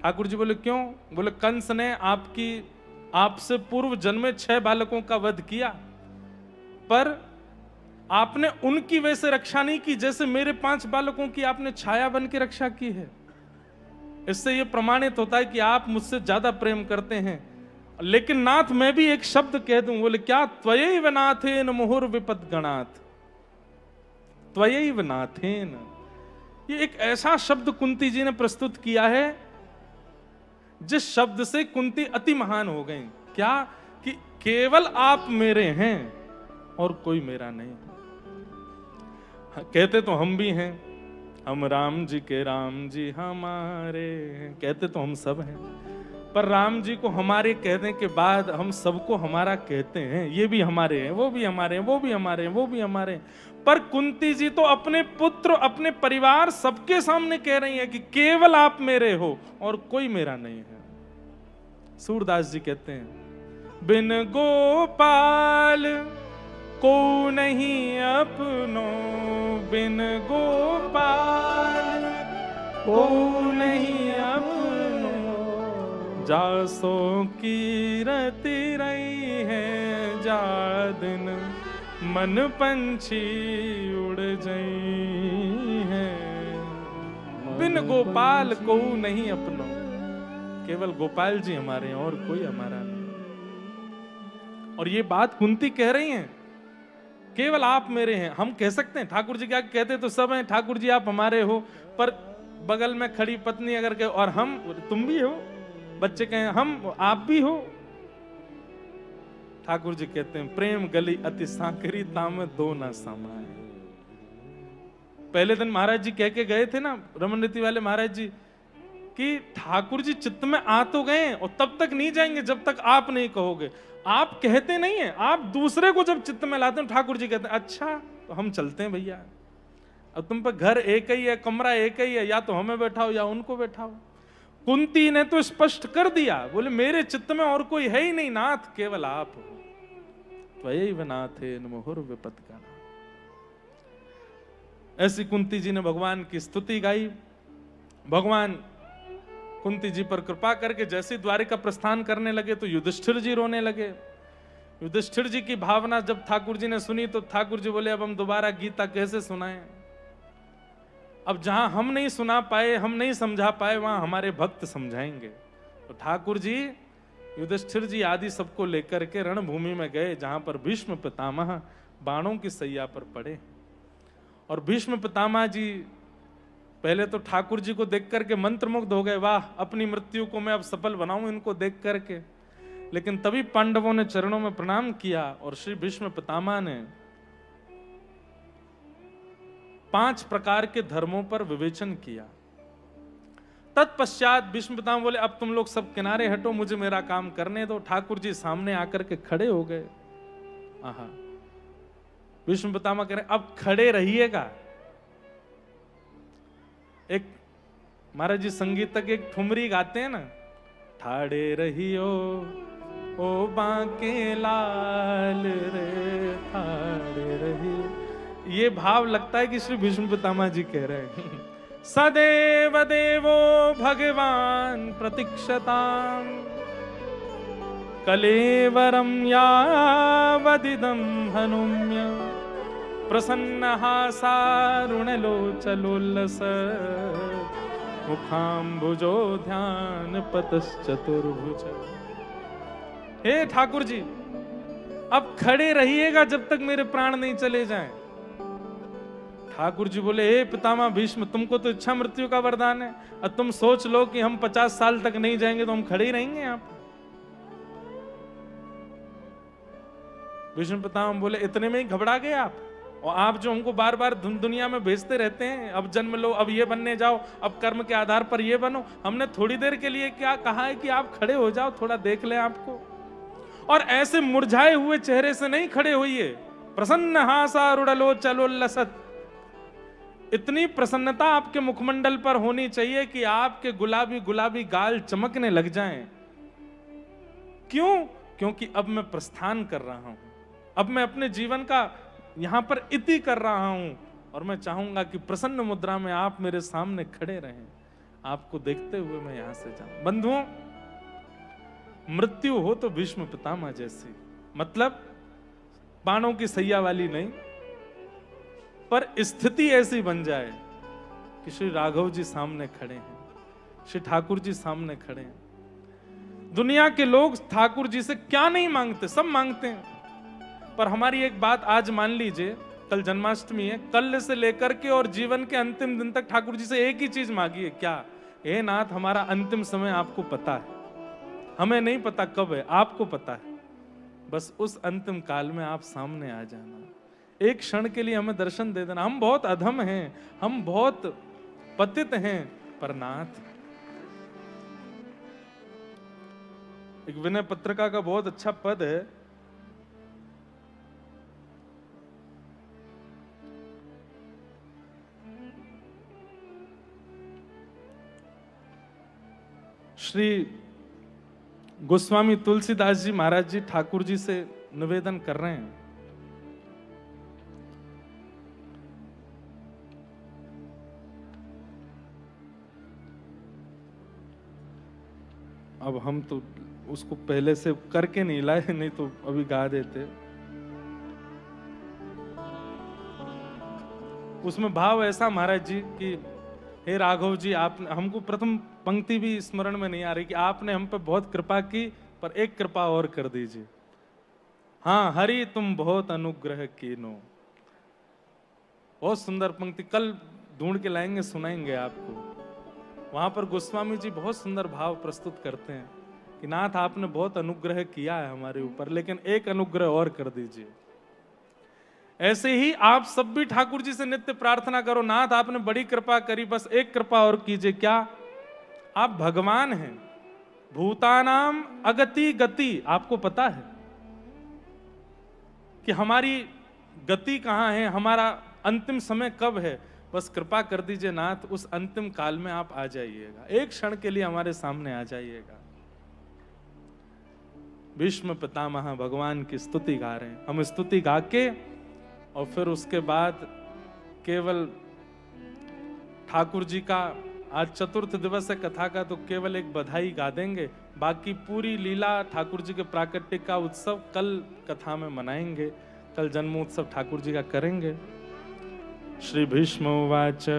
S1: ठाकुर जी बोले क्यों? बोले कंस ने आपसे पूर्व जन्मे 6 बालकों का वध किया, पर आपने उनकी वैसे रक्षा नहीं की जैसे मेरे 5 बालकों की आपने छाया बन के रक्षा की है। इससे यह प्रमाणित होता है कि आप मुझसे ज्यादा प्रेम करते हैं। लेकिन नाथ मैं भी एक शब्द कह दूं। बोले क्या? त्वयैव नाथेन मुहुर विपदगणात्। त्वयैव नाथेन, ये एक ऐसा शब्द कुंती जी ने प्रस्तुत किया है जिस शब्द से कुंती अति महान हो गई। क्या? कि केवल आप मेरे हैं और कोई मेरा नहीं। कहते तो हम भी हैं, हम राम जी के राम जी हमारे हैं, कहते तो हम सब हैं, पर राम जी को हमारे कहने के बाद हम सबको हमारा कहते हैं, ये भी हमारे हैं, वो भी हमारे हैं, वो भी हमारे हैं, वो भी हमारे हैं। पर कुंती जी तो अपने पुत्र, अपने परिवार, सबके सामने कह रही हैं कि केवल आप मेरे हो और कोई मेरा नहीं है। सूरदास जी कहते हैं, बिन गोपाल को नहीं अपनो, बिन गोपाल को नहीं अपनो, जासो की रति रही है, जा दिन मन पंछी उड़ जाई है। बिन गोपाल को नहीं अपनो, केवल गोपाल जी हमारे हैं और कोई हमारा नहीं। और ये बात कुंती कह रही हैं, केवल आप मेरे हैं। हम कह सकते हैं, ठाकुर जी क्या कहते तो सब हैं, ठाकुर जी आप हमारे हो, पर बगल में खड़ी पत्नी अगर कहे और हम, तुम भी हो, बच्चे कहें हम, आप भी हो। ठाकुर जी कहते हैं, प्रेम गली अति सांकरी, ताम दो ना समाए। पहले दिन महाराज जी कह के गए थे ना, रमन रीति वाले महाराज जी, कि ठाकुर जी चित्त में आ तो गए और तब तक नहीं जाएंगे जब तक आप नहीं कहोगे। आप कहते नहीं है, आप दूसरे को जब चित्त में लाते हैं, ठाकुर जी कहते हैं अच्छा तो हम चलते हैं भैया, अब तुम पर घर एक ही है, कमरा एक ही है, या तो हमें बैठाओ या उनको बैठाओ। कुंती ने तो स्पष्ट कर दिया, बोले मेरे चित्त में और कोई है ही नहीं नाथ, केवल आप हो। त्वयैव नाथे मुहुर विपद का। ऐसी कुंती जी ने भगवान की स्तुति गाई। भगवान कुंती जी पर कृपा करके जैसे द्वारिका प्रस्थान करने लगे तो युधिष्ठिर जी रोने लगे। युधिष्ठिर जी की भावना जब ठाकुर जी ने सुनी तो ठाकुर जी बोले, अब हम दोबारा गीता कैसे सुनाएं? अब जहां हम नहीं सुना पाए, हम नहीं समझा पाए, वहां हमारे भक्त समझाएंगे। तो ठाकुर जी युधिष्ठिर जी आदि सबको लेकर के रणभूमि में गए, जहां पर भीष्म पितामह बाणों की सैया पर पड़े। और भीष्म पितामह जी पहले तो ठाकुर जी को देख करके मंत्रमुग्ध हो गए, वाह अपनी मृत्यु को मैं अब सफल बनाऊं इनको देख करके। लेकिन तभी पांडवों ने चरणों में प्रणाम किया और श्री भीष्म पितामह ने 5 प्रकार के धर्मों पर विवेचन किया। तत्पश्चात भीष्म पितामह बोले, अब तुम लोग सब किनारे हटो, मुझे मेरा काम करने दो। ठाकुर जी सामने आकर के खड़े हो गए। आहा, भीष्म पितामह कह रहे, अब खड़े रहिएगा। एक महाराज जी संगीतक एक ठुमरी गाते हैं ना, ठाड़े रहियो ओ बांके लाल रे, ठाड़े रहियो। ये भाव लगता है कि श्री भीष्म पितामह जी कह रहे हैं, सदैव देवो भगवान प्रतीक्षताम, कलेवरम यावदिदं हनुम्य, प्रसन्नहासारुणलोचलोल्लस, मुखाम्बुजो ध्यान पतश्चतुर्भुज। हे ठाकुर जी, अब खड़े रहिएगा जब तक मेरे प्राण नहीं चले जाएं। ठाकुर जी बोले, हे पितामह भीष्म, तुमको तो इच्छा मृत्यु का वरदान है, अब तुम सोच लो कि हम 50 साल तक नहीं जाएंगे तो हम खड़े ही रहेंगे यहाँ पर। भीष्म पितामह बोले, इतने में ही घबरा गए आप? और आप जो हमको बार बार दुनिया में भेजते रहते हैं, अब जन्म लो, अब ये बनने जाओ, अब कर्म के आधार पर ये बनो, हमने थोड़ी देर के लिए क्या कहा है कि आप खड़े हो जाओ, थोड़ा देख लें आपको। और ऐसे मुरझाए हुए चेहरे से नहीं खड़े होइए, प्रसन्न हासारुणलोचलोल्लसत्, इतनी प्रसन्नता आपके मुखमंडल पर होनी चाहिए कि आपके गुलाबी गुलाबी गाल चमकने लग जाएं। क्यों? क्योंकि अब मैं प्रस्थान कर रहा हूं, अब मैं अपने जीवन का यहां पर इति कर रहा हूं, और मैं चाहूंगा कि प्रसन्न मुद्रा में आप मेरे सामने खड़े रहें, आपको देखते हुए मैं यहां से जाऊं। बंधुओं, मृत्यु हो तो भीष्म पितामह जैसी, मतलब बाणों की सैया वाली नहीं, पर स्थिति ऐसी बन जाए कि श्री राघव जी सामने खड़े हैं, श्री ठाकुर जी सामने खड़े हैं। दुनिया के लोग ठाकुर जी से क्या नहीं मांगते, सब मांगते हैं। पर हमारी एक बात आज मान लीजिए, कल जन्माष्टमी है, कल से लेकर के और जीवन के अंतिम दिन तक ठाकुर जी से एक ही चीज मांगी है, क्या? हे नाथ, हमारा अंतिम समय आपको पता है, हमें नहीं पता कब है, आपको पता है। बस उस अंतिम काल में आप सामने आ जाना, एक क्षण के लिए हमें दर्शन दे देना। हम बहुत अधम हैं, हम बहुत पतित हैं, पर नाथ एक विनय पत्रिका का बहुत अच्छा पद है, श्री गोस्वामी तुलसीदास जी महाराज जी ठाकुर जी से निवेदन कर रहे हैं। अब हम तो उसको पहले से करके नहीं लाए, नहीं तो अभी गा देते। उसमें भाव ऐसा महाराज जी कि हे राघव जी, आप हमको प्रथम पंक्ति भी स्मरण में नहीं आ रही कि आपने हम पे बहुत कृपा की, पर एक कृपा और कर दीजिए। हाँ, हरि तुम बहुत अनुग्रह कीनो। बहुत सुंदर पंक्ति, कल ढूंढ के लाएंगे, सुनाएंगे आपको। वहां पर गोस्वामी जी बहुत सुंदर भाव प्रस्तुत करते हैं कि नाथ आपने बहुत अनुग्रह किया है हमारे ऊपर, लेकिन एक अनुग्रह और कर दीजिए। ऐसे ही आप सब भी ठाकुर जी से नित्य प्रार्थना करो, नाथ आपने बड़ी कृपा करी, बस एक कृपा और कीजिए। क्या? आप भगवान हैं, भूतानाम अगति गति, आपको पता है कि हमारी गति कहां है, हमारा अंतिम समय कब है। बस कृपा कर दीजिए नाथ, उस अंतिम काल में आप आ जाइएगा, एक क्षण के लिए हमारे सामने आ जाइएगा। भीष्म पितामह भगवान की स्तुति गा रहे हैं, हम स्तुति गा के और फिर उसके बाद केवल ठाकुर जी का, आज चतुर्थ दिवस है कथा का, तो केवल एक बधाई गा देंगे। बाकी पूरी लीला ठाकुर जी के प्राकट्य का उत्सव कल कथा में मनाएंगे, कल जन्मोत्सव ठाकुर जी का करेंगे। श्री भीष्म उवाच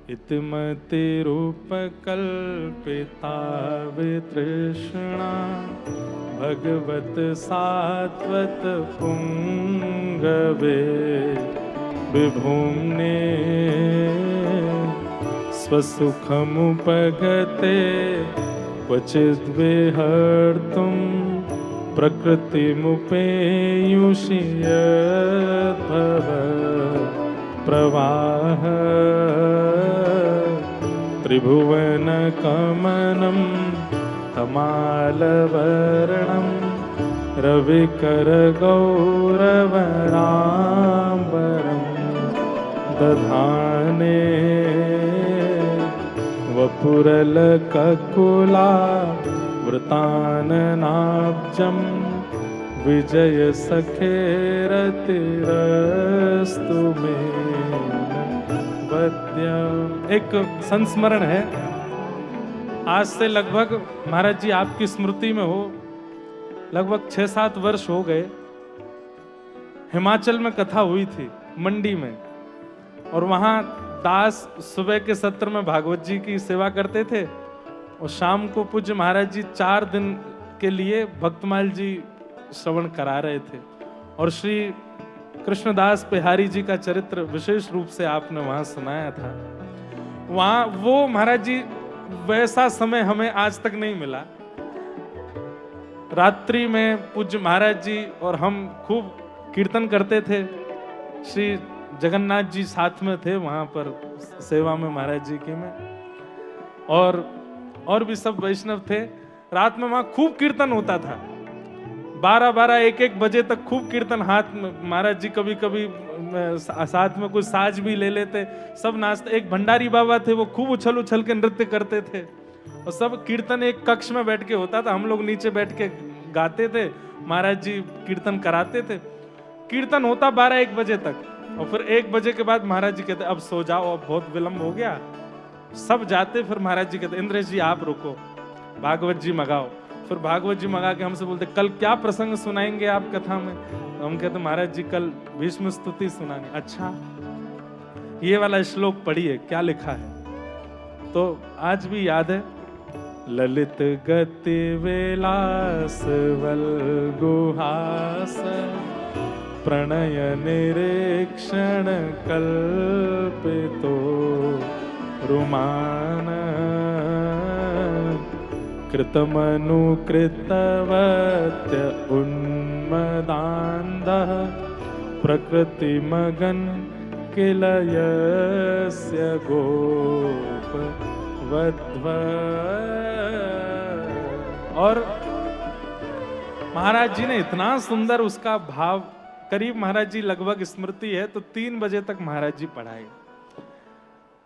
S1: इतिमति रूपकल्पिता वितृष्णा भगवत सात्वत पुंगवे विभुम्ने स्वसुखमुपगते क्वचिद्विहर्तुं प्रकृतिमुपेयुषि यद्भव प्रवाह त्रिभुवनकमनं तमालवर्णं रविकरगौरवराम्बरं दधाने वपुरलककुला वृताननाब्जं विजय सखेरतिरस्तु मे वद्यम्। एक संस्मरण है, आज से लगभग महाराज जी आपकी स्मृति में हो, लगभग 6-7 वर्ष हो गए। हिमाचल में कथा हुई थी मंडी में, और वहां दास सुबह के सत्र में भागवत जी की सेवा करते थे, और शाम को पूज्य महाराज जी 4 दिन के लिए भक्तमाल जी श्रवण करा रहे थे, और श्री कृष्णदास बिहारी जी का चरित्र विशेष रूप से आपने वहां सुनाया था। वहां वो महाराज जी वैसा समय हमें आज तक नहीं मिला। रात्रि में पूज्य महाराज जी और हम खूब कीर्तन करते थे, श्री जगन्नाथ जी साथ में थे वहां पर सेवा में महाराज जी की में, और भी सब वैष्णव थे। रात में वहां खूब कीर्तन होता था, 12-12 1-1 बजे तक खूब कीर्तन। हाथ में महाराज जी कभी कभी साथ में कुछ साज भी ले लेते, सब नाचते। एक भंडारी बाबा थे, वो खूब उछल उछल के नृत्य करते थे, और सब कीर्तन एक कक्ष में बैठ के होता था, हम लोग नीचे बैठ के गाते थे, महाराज जी कीर्तन कराते थे। कीर्तन होता 12-1 बजे तक, और फिर 1 बजे के बाद महाराज जी कहते अब सो जाओ, अब बहुत विलंब हो गया। सब जाते, फिर महाराज जी कहते इंद्रेश जी आप रुको, भागवत जी मंगाओ। फिर भागवत जी मंगा के हमसे बोलते कल क्या प्रसंग सुनाएंगे आप कथा में। तो हम कहते महाराज जी कल भीष्म स्तुति सुनानी। अच्छा, ये वाला श्लोक पढ़िए, क्या लिखा है। तो आज भी याद है, ललित गति विलास वल्गुहास प्रणय निरीक्षण कल्पितो रुमान कृतमनुकृतवत्य उन्मदान्धः प्रकृतिमगन किल यस्य गोपवध्व। और महाराज जी ने इतना सुंदर उसका भाव, करीब महाराज जी लगभग स्मृति है तो 3 बजे तक महाराज जी पढ़ाए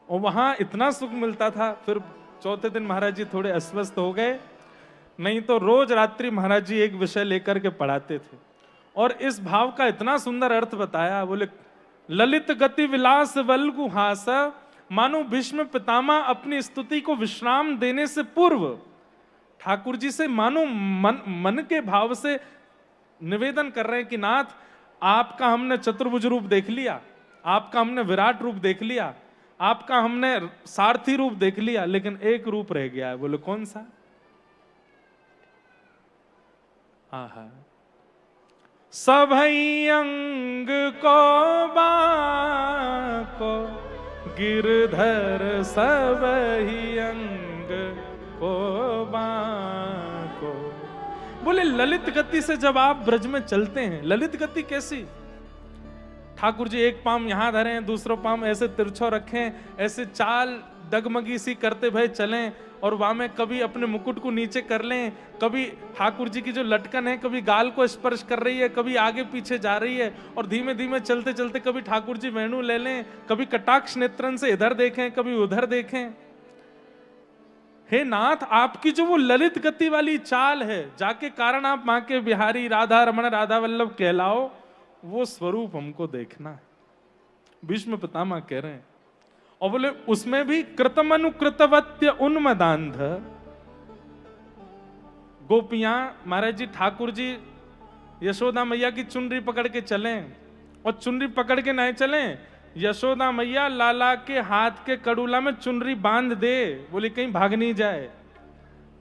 S1: और वहां इतना सुख मिलता था। फिर चौथे दिन महाराज जी थोड़े अस्वस्थ हो गए, नहीं तो रोज रात्रि महाराज जी एक विषय लेकर के पढ़ाते थे और इस भाव का इतना सुंदर अर्थ बताया। बोले ललित गति विलास वल्गु हास, मानो भीष्म पितामह अपनी स्तुति को विश्राम देने से पूर्व ठाकुर जी से मानो मन के भाव से निवेदन कर रहे हैं कि नाथ, आपका हमने चतुर्भुज रूप देख लिया, आपका हमने विराट रूप देख लिया, आपका हमने सारथी रूप देख लिया, लेकिन एक रूप रह गया है। बोले कौन सा? आहा, सभई अंग को बाको गिरधर, सभई अंग को बाको। बोले ललित गति से जब आप ब्रज में चलते हैं, ललित गति कैसी? ठाकुर जी एक पांव यहां धरें, दूसरा पांव ऐसे तिरछो रखें, ऐसे चाल डगमगी सी करते भय चलें और वहां में कभी अपने मुकुट को नीचे कर लें, कभी ठाकुर जी की जो लटकन है कभी गाल को स्पर्श कर रही है, कभी आगे पीछे जा रही है और धीमे धीमे चलते चलते कभी ठाकुर जी वेणु ले लें, कभी कटाक्ष नेत्रन से इधर देखें, कभी उधर देखें। हे नाथ, आपकी जो वो ललित गति वाली चाल है, जाके कारण आप मां के बिहारी राधा रमण राधा वल्लभ कहलाओ, वो स्वरूप हमको देखना है। भीष्म पितामह कह रहे हैं। और बोले उसमें भी कृतमनुकृतवत्य उन्मदांध, गोपियां महाराज जी ठाकुर जी यशोदा मैया की चुनरी पकड़ के चलें और चुनरी पकड़ के नहीं चलें, यशोदा मैया लाला के हाथ के कड़ूला में चुनरी बांध दे, बोली कहीं भाग नहीं जाए।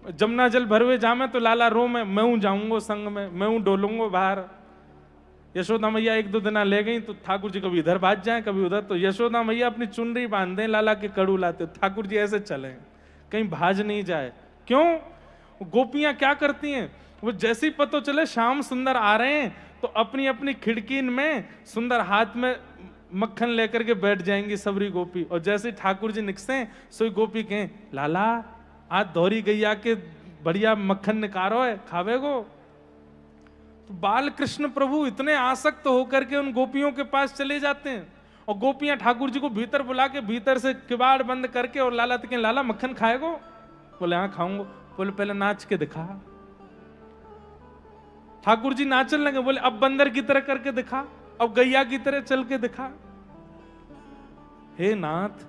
S1: जमुना जल भरवे जामे तो लाला रो में, मैं हूं जाऊंगा संग में, मैं हूं डोलूंगा बाहर। यशोदा मैया 1-2 दिन ले गई तो ठाकुर जी कभी इधर भाग जाए कभी उधर, तो यशोदा मैया अपनी चुनरी बांध दें, लाला के कड़ू लाते, ठाकुर जी ऐसे चले कहीं भाज नहीं जाए। क्यों? गोपियां क्या करती हैं, वो जैसी पतो चले श्याम सुंदर आ रहे हैं तो अपनी अपनी खिड़की में सुंदर हाथ में मक्खन लेकर के बैठ जाएंगी सबरी गोपी, और जैसे ठाकुर जी निकसे सोई गोपी कहें लाला आज दोहरी गैया के बढ़िया मक्खन निकारो है खावे गो। तो बाल कृष्ण प्रभु इतने आसक्त होकर के उन गोपियों के पास चले जाते हैं और गोपियां ठाकुर जी को भीतर बुला के भीतर से किवाड़ बंद करके और लाला तक लाला मक्खन खाएगो? बोले हाँ खाऊंगा। बोले पहले नाच के दिखा। ठाकुर जी नाचने लगे, बोले अब बंदर की तरह करके दिखा, अब गैया की तरह चल के दिखा। हे नाथ,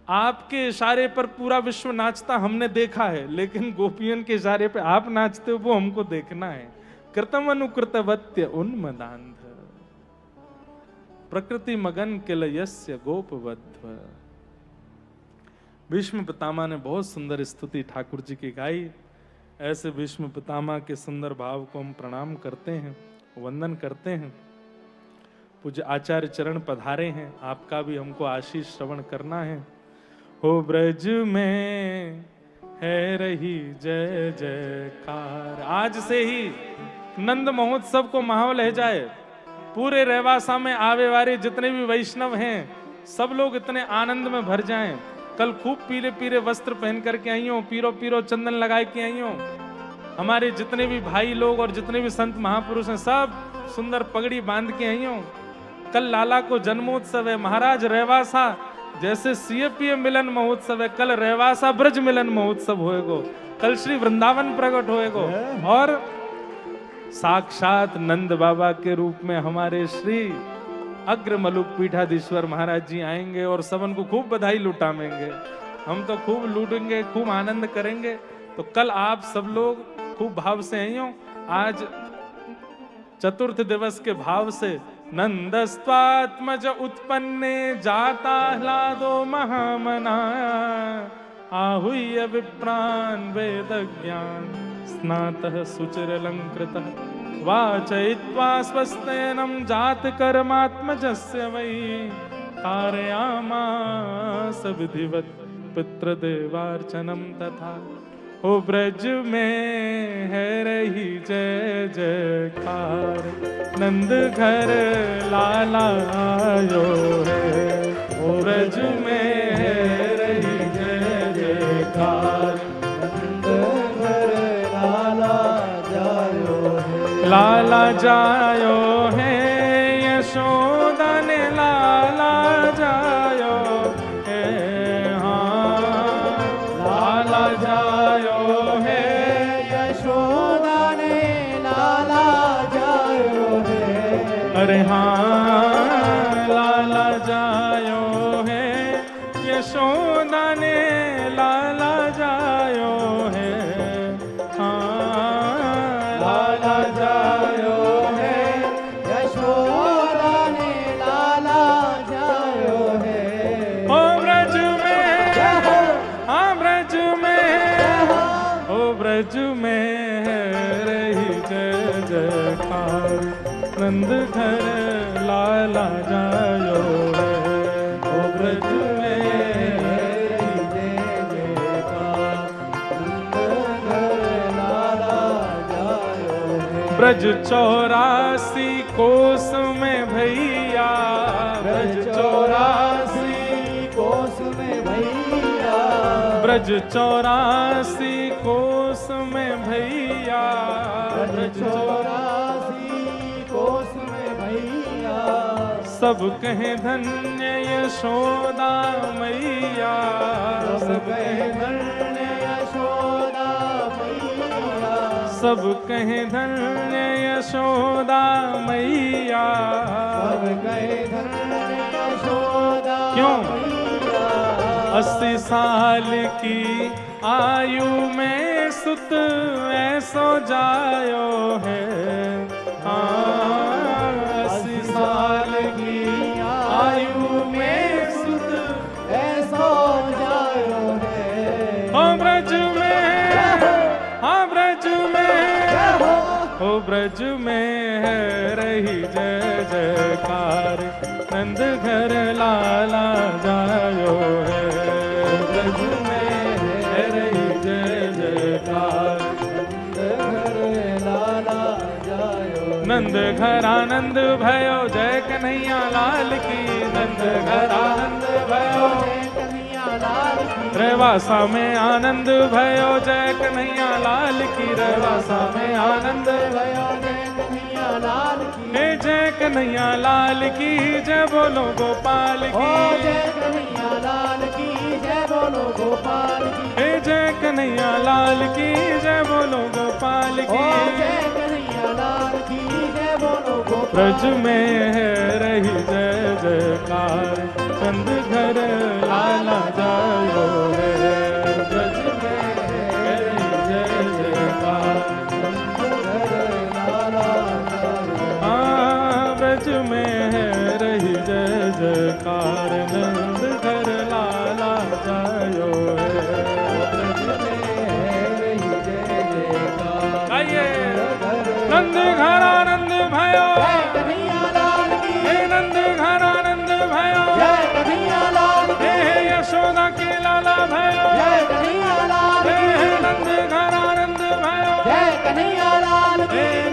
S1: आपके इशारे पर पूरा विश्व नाचता हमने देखा है, लेकिन गोपियन के इशारे पे आप नाचते हो वो हमको देखना है। कृतम अनुकृतवत्य उन्मदांध, प्रकृति मगन किलयस्य गोपवध्व। भीष्म पितामह ने बहुत सुंदर स्तुति ठाकुर जी की गाई। ऐसे भीष्म पितामह के सुंदर भाव को हम प्रणाम करते हैं, वंदन करते हैं। पूज्य आचार्य चरण पधारे हैं, आपका भी हमको आशीष श्रवण करना है। हो ब्रज में है रही जय जयकार। आज से ही नंद महोत्सव को माहौल है जाए, पूरे रेवासा में आवे वाले जितने भी वैष्णव हैं सब लोग इतने आनंद में भर जाएं। कल खूब पीले पीले वस्त्र पहन करके आई हो, पीरो पीरो चंदन लगाए के आई हो। हमारे जितने भी भाई लोग और जितने भी संत महापुरुष हैं सब सुंदर पगड़ी बांध के आई हो। कल लाला को जन्मोत्सव है। महाराज रेवासा जैसे सीएपीए मिलन महोत्सव है, कल रेवासा ब्रज मिलन महोत्सव होएगो, कल श्री वृंदावन प्रकट होएगो और साक्षात नंद बाबा के रूप में हमारे श्री अग्र मलुक पीठाधीश्वर महाराज जी आएंगे और सबन को खूब बधाई लुटाएंगे। हम तो खूब लूटेंगे, खूब आनंद करेंगे। तो कल आप सब लोग खूब भाव से आइयो। आज चतुर्थ दिवस के भाव से नंदस्त्वात्मज उत्पन्ने जाता ह्लादो महामना, आहूय विप्रान वेद ज्ञान स्नातः सुचिरलंकृतः, वाचयित्वा स्वस्तेनं जात कर्मात्मजस्य वै, कारयामास विधिवत् पितृदेवार्चनं तथा। हो ब्रज में है रही जय जयकार, नंद घर लाला आयो है। हो ब्रज में है रही जय जयकार, नंद घर जायो है यशोदा ने लाला जायो है, हाँ लाला जायो है
S2: यशोदा ने लाला जायो है।
S1: अरे हाँ लाला जायो है यशोदा ने लाला जायो है, हाँ लाला जायो है
S2: यशोदा ने लाला जायो है।
S1: ओ ब्रज में, हाँ ब्रज में, ओ ब्रज में रही जय जयकार, नंद घर लाला जायो है। ओ ब्रज में
S2: रही जय जयकार, नंद घर लाला जायो है।
S1: ब्रज 84 कोस में भैया, ब्रज 84
S2: कोस में भैया,
S1: ब्रज 84 कोस में भैया, ब्रज
S2: 84 कोस में भैया।
S1: सब कहे धन्य यशोदा मैया, सब कहे
S2: धन्य यशोदा मैया,
S1: सब कहे धन्य यशोदा मैया।
S2: सब कहे धन्य यशोदा
S1: क्यों?
S2: मैया।
S1: 80 साल की आयु में सुत ऐसो जायो है, हाँ 80 साल की आयु में सुत
S2: ऐसो जायो है।
S1: ओ ब्रज में, हाँ ब्रज में, ओ ब्रज में है रही जय जयकार, नंद घर लाला जायो है। ब्रज में है रही जय जयकार,
S2: नंद घर लाला जायो।
S1: नंद घर आनंद भयो जय कन्हैया लाल की, नंद घर आनंद भयो
S2: जय कन्हैया लाल की।
S1: रेवासा में आनंद भयो जय कन्हैया लाल की, रेवासा में आनंद
S2: भयो जय कन्हैया लाल की।
S1: हे जय कन्हैया लाल की जय बोलो गोपाल
S2: ओ
S1: की,
S2: जय कन्हैया लाल की जय बोलो गोपाल की।
S1: हे जय कन्हैया लाल की जय बोलो गोपाल
S2: ओ
S1: की।
S2: जय कन्हैया लाल की जय बोलो गोपाल।
S1: ब्रज में है रही जय जयकार, नंद घर लाला जायो है। ब्रज में है रही जय जयकार, हाँ ब्रज में है रही जय जयकार, नंद घर लाला जायो है। आइए नंद घर आनंद भयो, हे नंद घर आनंद भयो, हे यशोदा के लाला भयो, हे नंद घर आनंद भयो, हे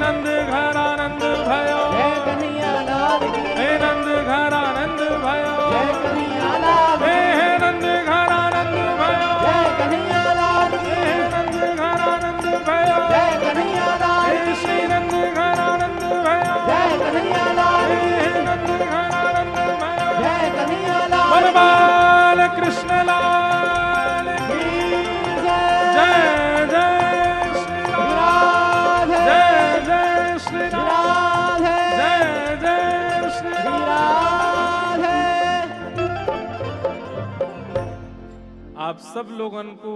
S1: नंद घर आनंद भयो, हे नंद घर आनंद भयो, हे नंद घर आनंद भयो, हे नंद घर आनंद भयो, हे श्री नंद घर आनंद भयो, हे नंद घर आनंद भयो। बोल बाल कृष्ण लाल की जय, जय श्री राम, जय जय श्री राम, जय जय श्री राम। आप सब लोगन को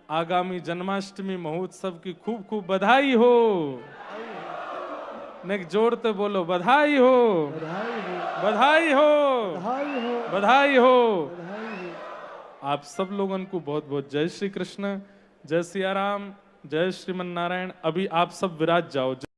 S1: आगामी जन्माष्टमी महोत्सव की खूब खूब बधाई हो। नेक जोर ते बोलो बधाई हो, बधाई हो, बधाई हो। आप सब लोगन को बहुत बहुत जय श्री कृष्ण, जय सिया राम, जय श्रीमन नारायण। अभी आप सब विराज जाओ।